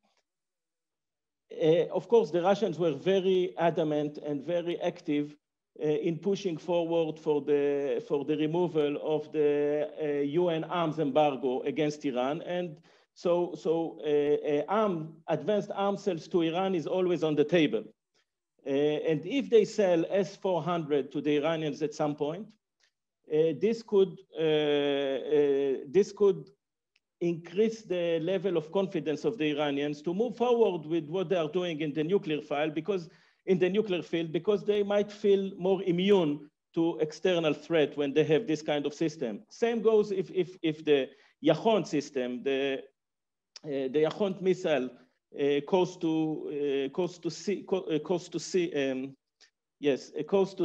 Of course, the Russians were very adamant and very active in pushing forward for the removal of the UN arms embargo against Iran. And so advanced arms sales to Iran is always on the table. And if they sell S-400 to the Iranians at some point, this could increase the level of confidence of the Iranians to move forward with what they are doing in the nuclear field, because they might feel more immune to external threat when they have this kind of system. Same goes if the Yachon system, the Yachon missile, coast to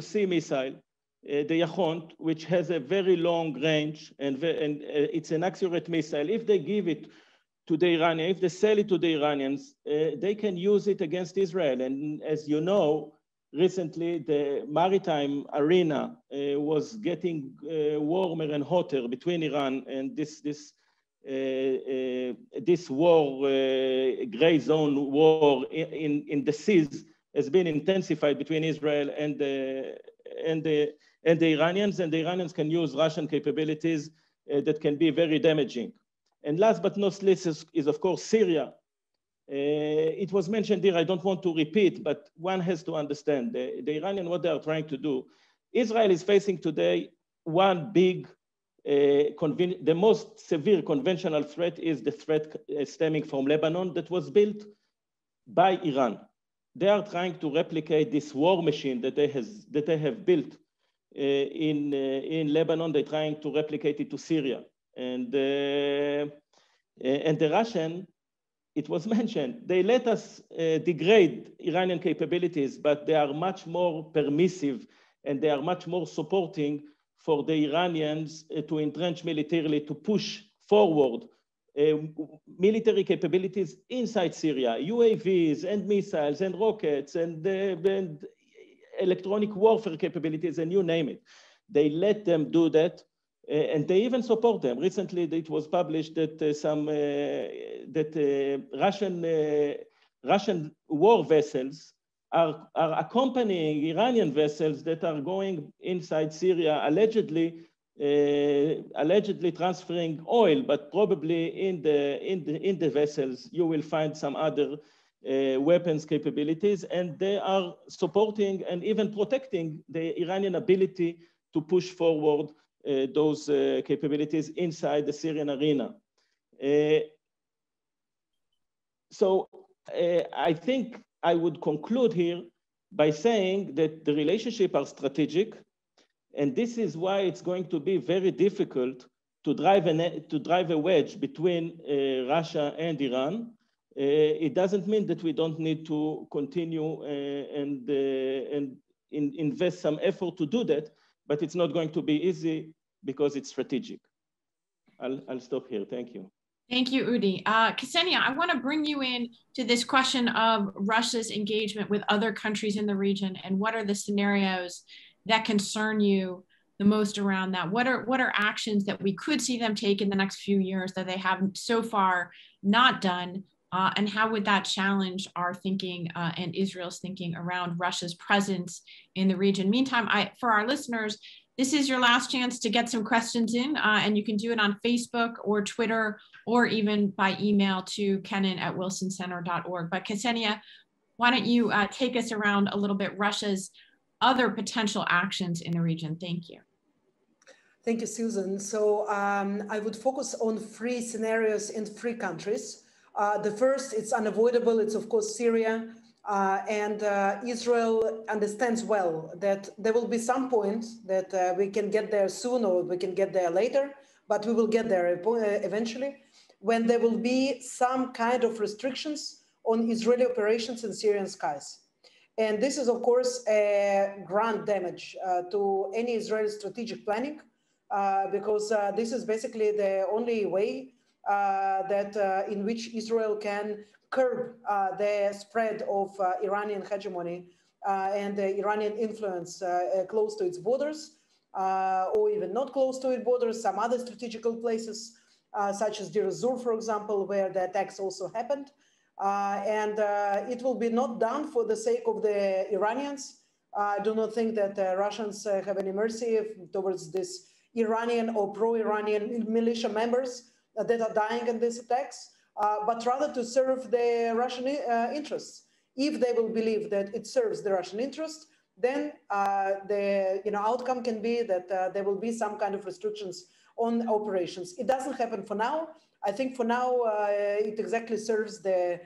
sea missile, the Yachon, which has a very long range and it's an accurate missile. If they give it to the Iranians, if they sell it to the Iranians, they can use it against Israel. And as you know, recently the maritime arena was getting warmer and hotter between Iran and this war, gray zone war in the seas has been intensified between Israel and the Iranians, and the Iranians can use Russian capabilities that can be very damaging. And last but not least is of course, Syria. It was mentioned here, I don't want to repeat, but one has to understand the Iranian, what they are trying to do. Israel is facing today one big, the most severe conventional threat is the threat stemming from Lebanon that was built by Iran. They are trying to replicate this war machine that they have built in Lebanon. They're trying to replicate it to Syria. And the Russian, it was mentioned, they let us degrade Iranian capabilities, but they are much more permissive and they are much more supporting for the Iranians to entrench militarily, to push forward military capabilities inside Syria, UAVs and missiles and rockets and electronic warfare capabilities, and you name it. They let them do that, and they even support them. Recently, it was published that Russian war vessels are accompanying Iranian vessels that are going inside Syria, allegedly transferring oil, but probably in the vessels you will find some other weapons capabilities, and they are supporting and even protecting the Iranian ability to push forward those capabilities inside the Syrian arena. So I think I would conclude here by saying that the relationships are strategic, and this is why it's going to be very difficult to drive a wedge between Russia and Iran. It doesn't mean that we don't need to continue and invest some effort to do that, but it's not going to be easy because it's strategic. I'll stop here. Thank you. Thank you, Udi. Cassenia, I want to bring you in to this question of Russia's engagement with other countries in the region, and what are the scenarios that concern you the most around that? What are actions that we could see them take in the next few years that they have so far not done? And how would that challenge our thinking and Israel's thinking around Russia's presence in the region? Meantime, for our listeners, this is your last chance to get some questions in, and you can do it on Facebook or Twitter, or even by email to kenan@wilsoncenter.org. But Cassenia, why don't you take us around a little bit Russia's other potential actions in the region? Thank you. Thank you, Susan. So I would focus on 3 scenarios in 3 countries. The first, it's unavoidable, it's of course Syria. And Israel understands well that there will be some point that we can get there soon or we can get there later, but we will get there eventually, when there will be some kind of restrictions on Israeli operations in Syrian skies. And this is, of course, a grand damage to any Israeli strategic planning, because this is basically the only way in which Israel can curb the spread of Iranian hegemony and the Iranian influence close to its borders, or even not close to its borders, some other strategical places, such as Deir ez-Zor, for example, where the attacks also happened. And it will be not done for the sake of the Iranians. I do not think that the Russians have any mercy towards this Iranian or pro-Iranian militia members that are dying in these attacks. But rather to serve the Russian interests. If they will believe that it serves the Russian interest, then the outcome can be that there will be some kind of restrictions on operations. It doesn't happen for now. I think for now it exactly serves the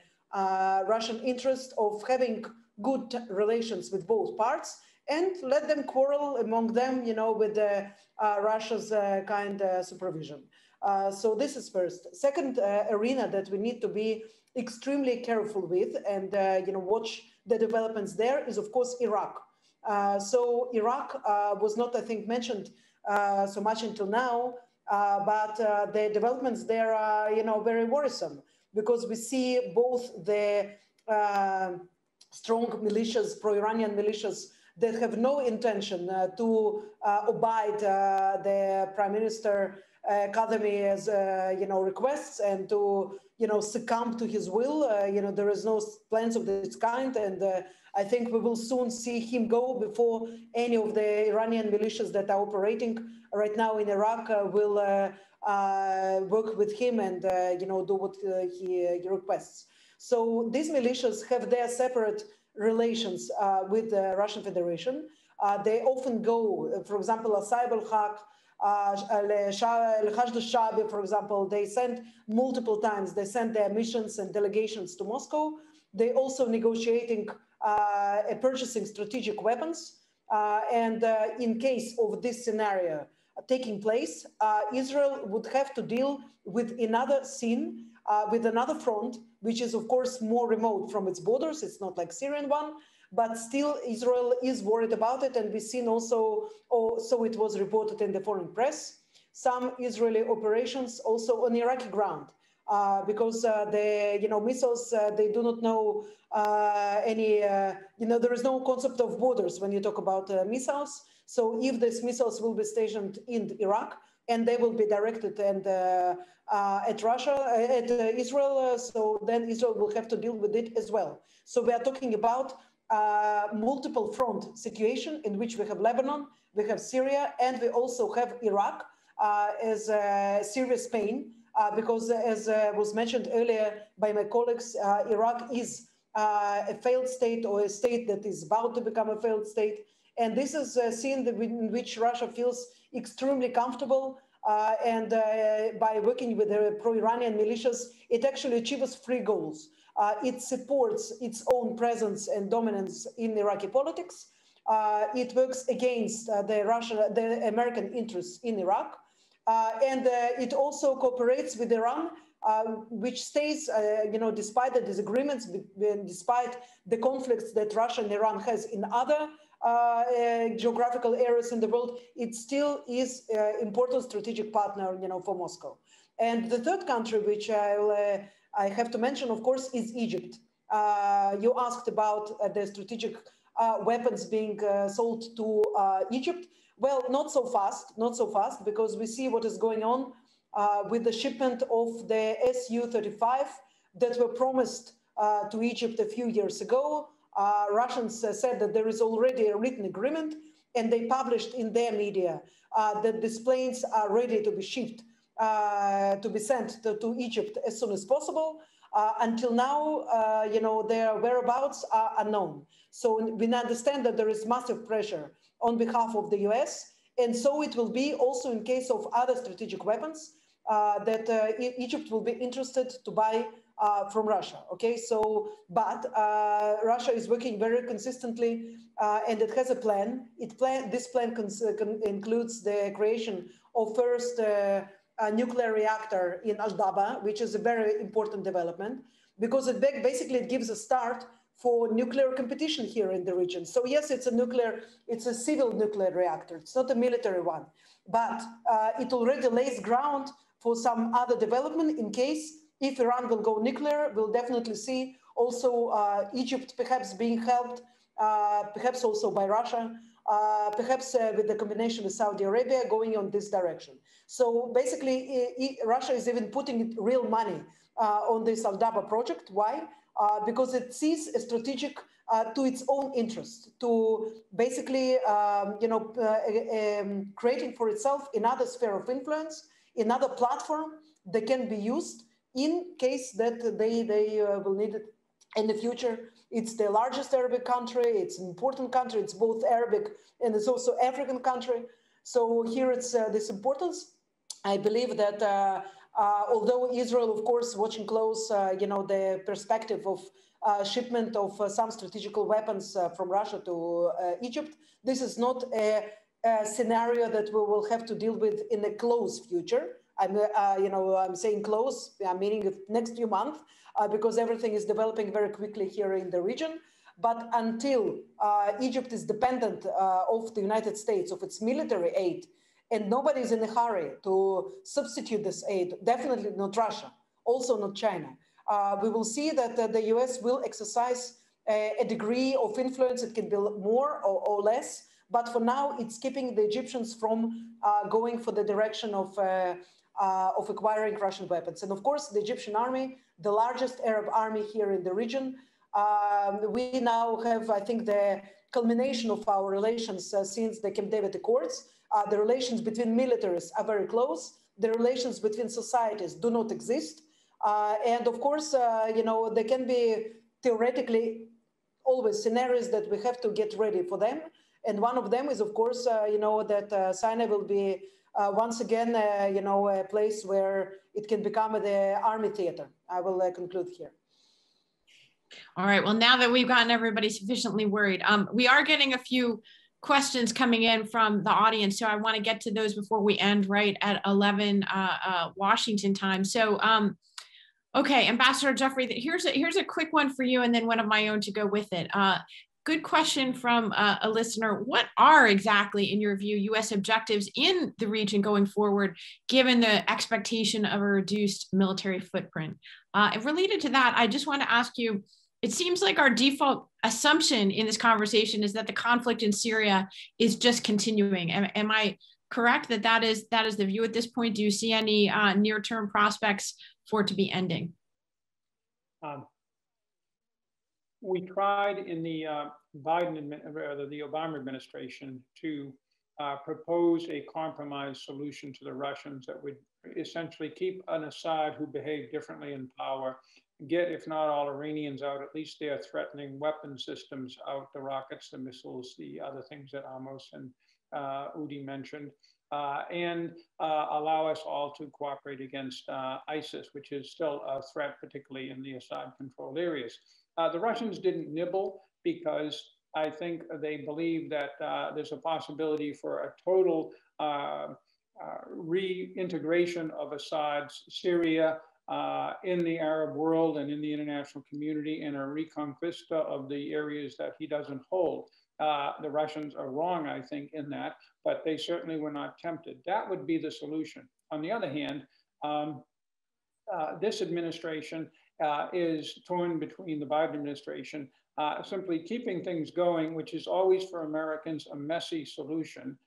Russian interest of having good relations with both parts, and let them quarrel among them, with Russia's kind supervision. So this is first. Second arena that we need to be extremely careful with and watch the developments there is, of course, Iraq. So Iraq was not, I think, mentioned so much until now, but the developments there are, very worrisome, because we see both the strong militias, pro-Iranian militias, that have no intention to abide the Prime Minister Kadami's requests and to succumb to his will. There is no plans of this kind, and I think we will soon see him go before any of the Iranian militias that are operating right now in Iraq will work with him and do what he requests. So these militias have their separate relations with the Russian Federation. They often go, for example, Asayib al-Haq, Al-Hashd al-Shabi, for example, they sent multiple times, they sent their missions and delegations to Moscow. They also negotiating purchasing strategic weapons. And in case of this scenario taking place, Israel would have to deal with another scene, with another front, which is, of course, more remote from its borders. It's not like Syrian one, but still Israel is worried about it. And we've seen also, so it was reported in the foreign press, some Israeli operations also on Iraqi ground. Because the missiles, they do not know any, there is no concept of borders when you talk about missiles. So if these missiles will be stationed in Iraq and they will be directed and at Russia, at Israel, so then Israel will have to deal with it as well. So we are talking about multiple front situation in which we have Lebanon, we have Syria, and we also have Iraq as serious pain. Because as was mentioned earlier by my colleagues, Iraq is a failed state or a state that is about to become a failed state. And this is a scene in which Russia feels extremely comfortable. And by working with the pro-Iranian militias, it actually achieves three goals. It supports its own presence and dominance in Iraqi politics. It works against the American interests in Iraq. And it also cooperates with Iran, which stays, despite the disagreements, despite the conflicts that Russia and Iran has in other geographical areas in the world, it still is an important strategic partner, for Moscow. And the third country, which I have to mention, of course, is Egypt. You asked about the strategic weapons being sold to Egypt. Well, not so fast, because we see what is going on with the shipment of the Su-35 that were promised to Egypt a few years ago. Russians said that there is already a written agreement, and they published in their media that these planes are ready to be shipped, to be sent to Egypt as soon as possible. Until now, their whereabouts are unknown. So we understand that there is massive pressure on behalf of the US. And so it will be also in case of other strategic weapons that Egypt will be interested to buy from Russia. Okay, so, but Russia is working very consistently and it has a plan. This plan includes the creation of first nuclear reactor in Al-Daba, which is a very important development because it basically gives a start for nuclear competition here in the region. So yes, it's a civil nuclear reactor. It's not a military one, but it already lays ground for some other development in case if Iran will go nuclear, we'll definitely see also Egypt perhaps being helped, perhaps also by Russia, perhaps with the combination with Saudi Arabia going on this direction. So basically, Russia is even putting real money on this Al-Daba project. Why? Because it sees a strategic to its own interest, to basically, creating for itself another sphere of influence, another platform that can be used in case that they will need it in the future. It's the largest Arabic country. It's an important country. It's both Arabic and it's also African country. So here it's this importance. I believe that although Israel, of course, watching close, the perspective of shipment of some strategic weapons from Russia to Egypt, this is not a scenario that we will have to deal with in the close future. I'm saying close, meaning the next few months, because everything is developing very quickly here in the region. But until Egypt is dependent of the United States, of its military aid, and nobody is in a hurry to substitute this aid, definitely not Russia, also not China. We will see that the US will exercise a degree of influence. It can be more or less, but for now, it's keeping the Egyptians from going for the direction of acquiring Russian weapons. And of course, the Egyptian army the largest Arab army here in the region. We now have, I think, the culmination of our relations since the Camp David Accords. The relations between militaries are very close. The relations between societies do not exist. And of course, there can be theoretically always scenarios that we have to get ready for them. And one of them is, of course, that Sinai will be once again, a place where it can become the army theater. I will conclude here. All right. Well, now that we've gotten everybody sufficiently worried, we are getting a few questions coming in from the audience. So I want to get to those before we end right at 11 Washington time. So, okay, Ambassador Jeffrey, here's a quick one for you and then one of my own to go with it. Good question from a listener. What are exactly, in your view, U.S. objectives in the region going forward, given the expectation of a reduced military footprint? And related to that, I just want to ask you, it seems like our default assumption in this conversation is that the conflict in Syria is just continuing. Am I correct that that is the view at this point? Do you see any near-term prospects for it to be ending? We tried in the the Obama administration to propose a compromise solution to the Russians that would essentially keep an Assad who behaved differently in power, get, if not all Iranians out, at least their threatening weapon systems out, the rockets, the missiles, the other things that Amos and Udi mentioned, and allow us all to cooperate against ISIS, which is still a threat, particularly in the Assad-controlled areas. The Russians didn't nibble because I think they believe that there's a possibility for a total reintegration of Assad's Syria in the Arab world and in the international community, and a reconquista of the areas that he doesn't hold. The Russians are wrong, I think, in that, but they certainly were not tempted. That would be the solution. On the other hand, this administration is torn between the Biden administration, simply keeping things going, which is always for Americans a messy solution,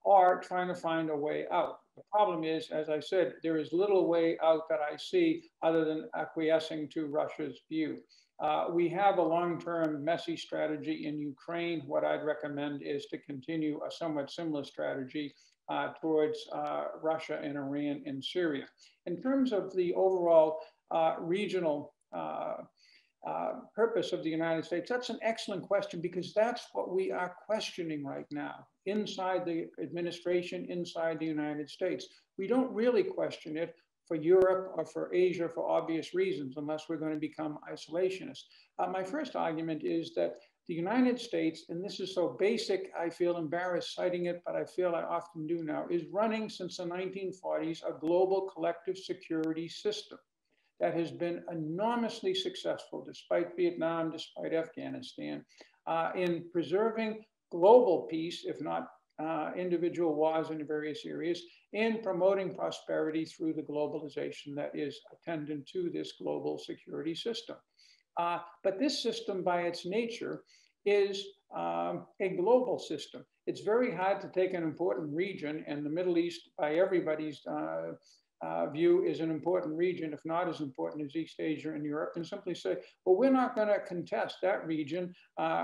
or trying to find a way out. The problem is, as I said, there is little way out that I see other than acquiescing to Russia's view. We have a long-term messy strategy in Ukraine. What I'd recommend is to continue a somewhat similar strategy towards Russia and Iran in Syria. In terms of the overall regional purpose of the United States, that's an excellent question, because that's what we are questioning right now inside the administration, inside the United States. We don't really question it for Europe or for Asia for obvious reasons, unless we're going to become isolationists. My first argument is that the United States, and this is so basic, I feel embarrassed citing it, but I feel I often do now, is running since the 1940s a global collective security system that has been enormously successful, despite Vietnam, despite Afghanistan, in preserving global peace, if not individual wars in various areas, and promoting prosperity through the globalization that is attendant to this global security system. But this system, by its nature, is a global system. It's very hard to take an important region, and the Middle East, by everybody's view, is an important region, if not as important as East Asia and Europe, and simply say, well, we're not going to contest that region.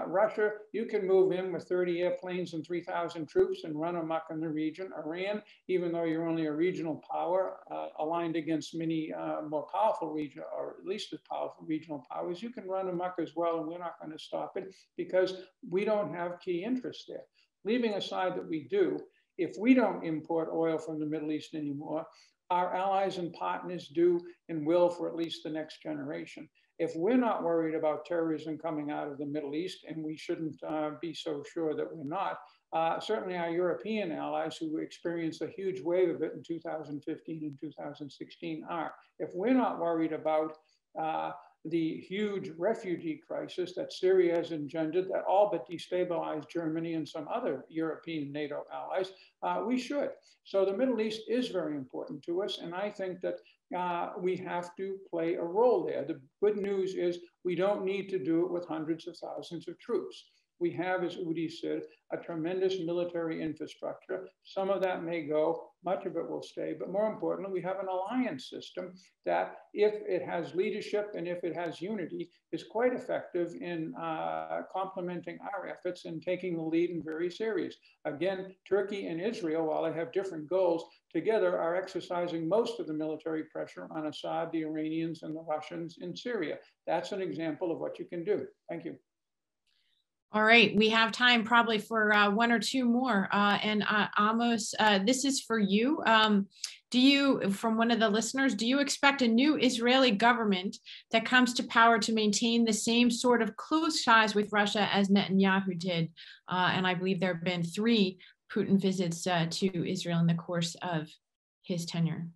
Russia, you can move in with 30 airplanes and 3,000 troops and run amok in the region. Iran, even though you're only a regional power, aligned against many more powerful regional, or at least as powerful regional powers, you can run amok as well, and we're not going to stop it because we don't have key interests there. Leaving aside that we do, if we don't import oil from the Middle East anymore, our allies and partners do and will for at least the next generation. If we're not worried about terrorism coming out of the Middle East, and we shouldn't be so sure that we're not, certainly our European allies who experienced a huge wave of it in 2015 and 2016 are. If we're not worried about the huge refugee crisis that Syria has engendered that all but destabilized Germany and some other European NATO allies, we should. So the Middle East is very important to us, and I think that we have to play a role there. The good news is we don't need to do it with hundreds of thousands of troops. We have, as Udi said, a tremendous military infrastructure. Some of that may go, much of it will stay, but more importantly, we have an alliance system that, if it has leadership and if it has unity, is quite effective in complementing our efforts and taking the lead and very serious. Again, Turkey and Israel, while they have different goals, together are exercising most of the military pressure on Assad, the Iranians, and the Russians in Syria. That's an example of what you can do. Thank you. All right, we have time probably for one or two more. Amos, this is for you. Do you, from one of the listeners, do you expect a new Israeli government that comes to power to maintain the same sort of close ties with Russia as Netanyahu did? And I believe there have been 3 Putin visits to Israel in the course of his tenure.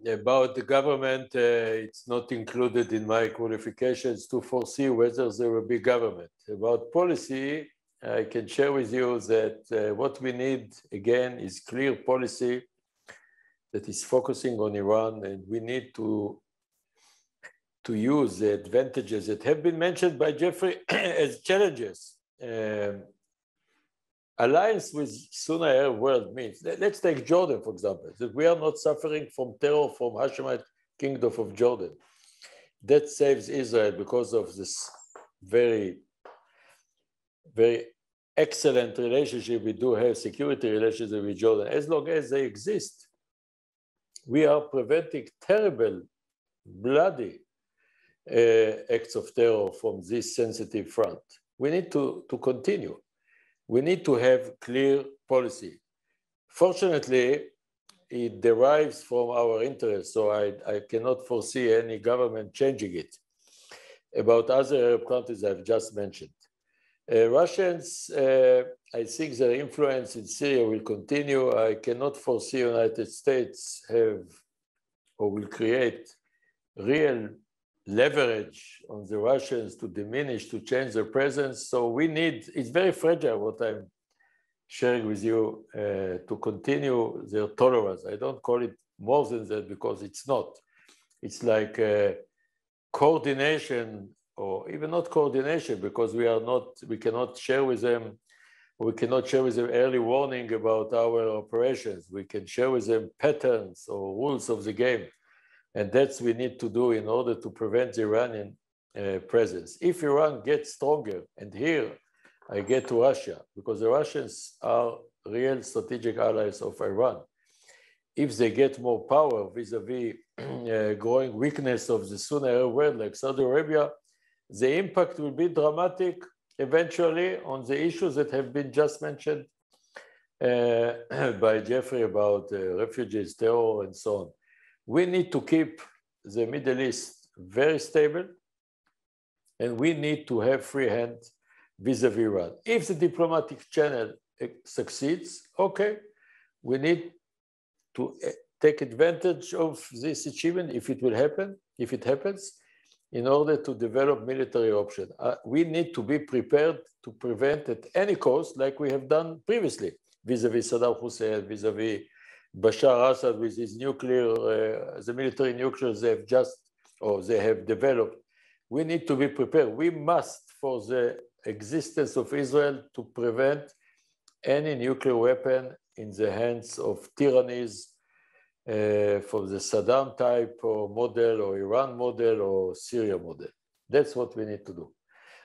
About the government, it's not included in my qualifications to foresee whether there will be government. About policy, I can share with you that what we need, again, is clear policy that is focusing on Iran, and we need to use the advantages that have been mentioned by Jeffrey as challenges. Alliance with Sunni Arab world means, let's take Jordan, for example, that we are not suffering from terror from Hashemite Kingdom of Jordan. That saves Israel because of this very, very excellent relationship we do have, security relationship with Jordan. As long as they exist, we are preventing terrible, bloody acts of terror from this sensitive front. We need to continue. We need to have clear policy. Fortunately, it derives from our interests, so I cannot foresee any government changing it. About other Arab countries I've just mentioned. Russians, I think their influence in Syria will continue. I cannot foresee United States have or will create real leverage on the Russians to diminish, to change their presence. So we need, it's very fragile what I'm sharing with you, to continue their tolerance. I don't call it more than that because it's not. It's like coordination, or even not coordination, because we cannot share with them early warning about our operations. We can share with them patterns or rules of the game. And that's what we need to do in order to prevent the Iranian presence. If Iran gets stronger, and here I get to Russia, because the Russians are real strategic allies of Iran. If they get more power vis-a-vis growing weakness of the Sunni Arab world like Saudi Arabia, the impact will be dramatic eventually on the issues that have been just mentioned by Jeffrey about refugees, terror, and so on. We need to keep the Middle East very stable, and we need to have free hand vis-a-vis Iran. If the diplomatic channel succeeds, okay, we need to take advantage of this achievement if it will happen, if it happens, in order to develop military option. We need to be prepared to prevent at any cost, like we have done previously, vis-a-vis Saddam Hussein, vis-a-vis Bashar Assad with his nuclear, the military nuclear they have developed. We need to be prepared. We must, for the existence of Israel, to prevent any nuclear weapon in the hands of tyrannies from the Saddam type or model, or Iran model, or Syria model. That's what we need to do.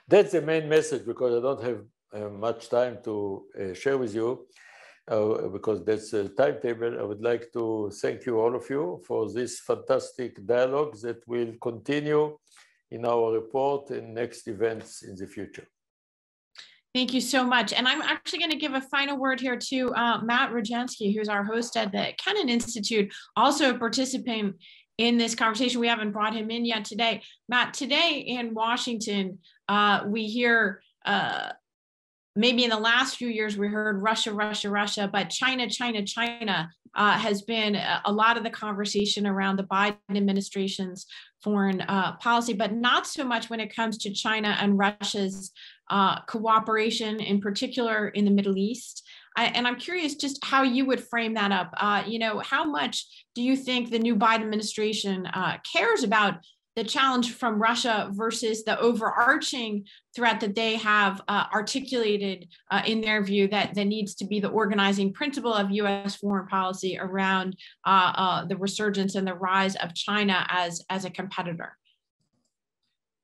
That's the main message, because I don't have much time to share with you. Because that's a timetable. I would like to thank you, all of you, for this fantastic dialogue that will continue in our report and next events in the future. Thank you so much. And I'm actually going to give a final word here to Matt Rojansky, who's our host at the Kennan Institute, also a participant in this conversation. We haven't brought him in yet today. Matt, today in Washington, we hear maybe in the last few years, we heard Russia, Russia, Russia, but China, China, China has been a lot of the conversation around the Biden administration's foreign policy, but not so much when it comes to China and Russia's cooperation, in particular in the Middle East. And I'm curious just how you would frame that up. How much do you think the new Biden administration cares about the challenge from Russia versus the overarching threat that they have articulated in their view that there needs to be the organizing principle of U.S. foreign policy around the resurgence and the rise of China as a competitor.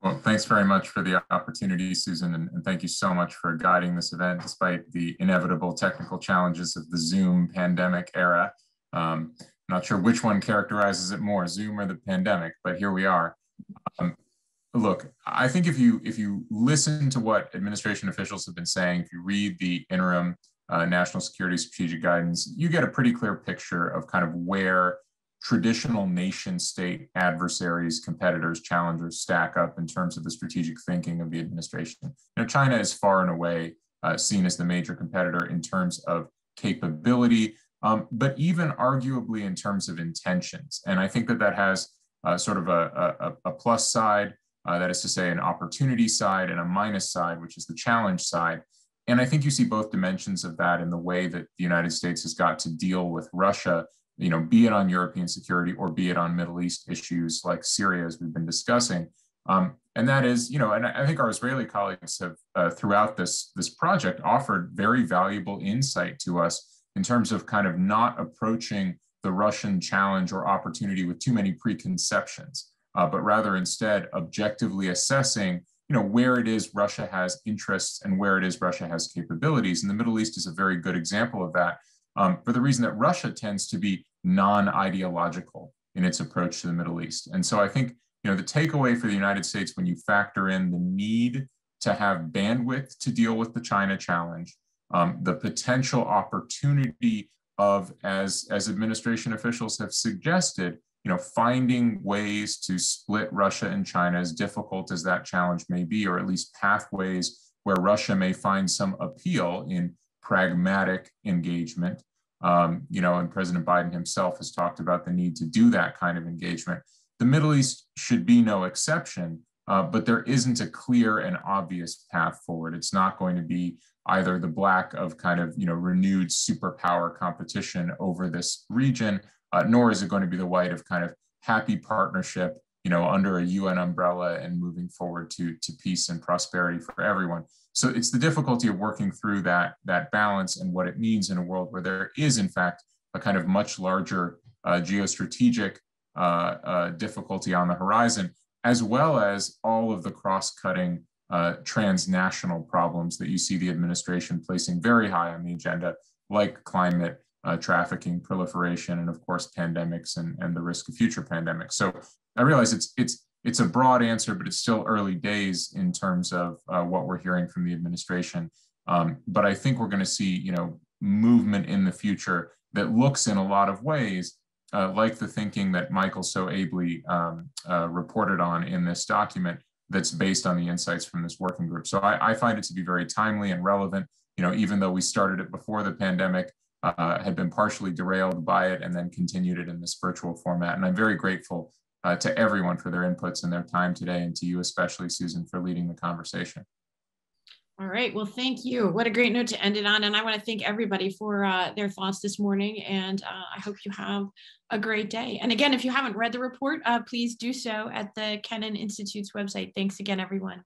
Well, thanks very much for the opportunity, Susan, and thank you so much for guiding this event despite the inevitable technical challenges of the Zoom pandemic era. Not sure which one characterizes it more, Zoom or the pandemic, but here we are. Look, I think if you listen to what administration officials have been saying, if you read the interim national security strategic guidance, you get a pretty clear picture of kind of where traditional nation state adversaries, competitors, challengers stack up in terms of the strategic thinking of the administration. You know, China is far and away seen as the major competitor in terms of capability, but even arguably in terms of intentions. And I think that has sort of a plus side, that is to say an opportunity side, and a minus side, which is the challenge side. And I think you see both dimensions of that in the way that the United States has got to deal with Russia, you know, be it on European security or be it on Middle East issues like Syria, as we've been discussing. And that is, you know, and I think our Israeli colleagues have throughout this project offered very valuable insight to us in terms of kind of not approaching the Russian challenge or opportunity with too many preconceptions, but rather instead objectively assessing, you know, where it is Russia has interests and where it is Russia has capabilities. And the Middle East is a very good example of that, for the reason that Russia tends to be non-ideological in its approach to the Middle East. And so I think, you know, the takeaway for the United States when you factor in the need to have bandwidth to deal with the China challenge, the potential opportunity of, as administration officials have suggested, you know, finding ways to split Russia and China, as difficult as that challenge may be, or at least pathways where Russia may find some appeal in pragmatic engagement. You know, and President Biden himself has talked about the need to do that kind of engagement. The Middle East should be no exception, but there isn't a clear and obvious path forward. It's not going to be either the black of kind of, you know, renewed superpower competition over this region, nor is it going to be the white of kind of happy partnership, you know, under a UN umbrella and moving forward to peace and prosperity for everyone. So it's the difficulty of working through that balance and what it means in a world where there is, in fact, a kind of much larger geostrategic difficulty on the horizon, as well as all of the cross-cutting transnational problems that you see the administration placing very high on the agenda, like climate, trafficking, proliferation, and of course, pandemics and the risk of future pandemics. So I realize it's a broad answer, but it's still early days in terms of what we're hearing from the administration. But I think we're going to see, you know, movement in the future that looks in a lot of ways like the thinking that Michael so ably reported on in this document that's based on the insights from this working group. So I find it to be very timely and relevant, you know, even though we started it before the pandemic, had been partially derailed by it and then continued it in this virtual format. And I'm very grateful to everyone for their inputs and their time today, and to you especially, Susan, for leading the conversation. All right, well, thank you. What a great note to end it on. And I want to thank everybody for their thoughts this morning. And I hope you have a great day. And again, if you haven't read the report, please do so at the Kennan Institute's website. Thanks again, everyone.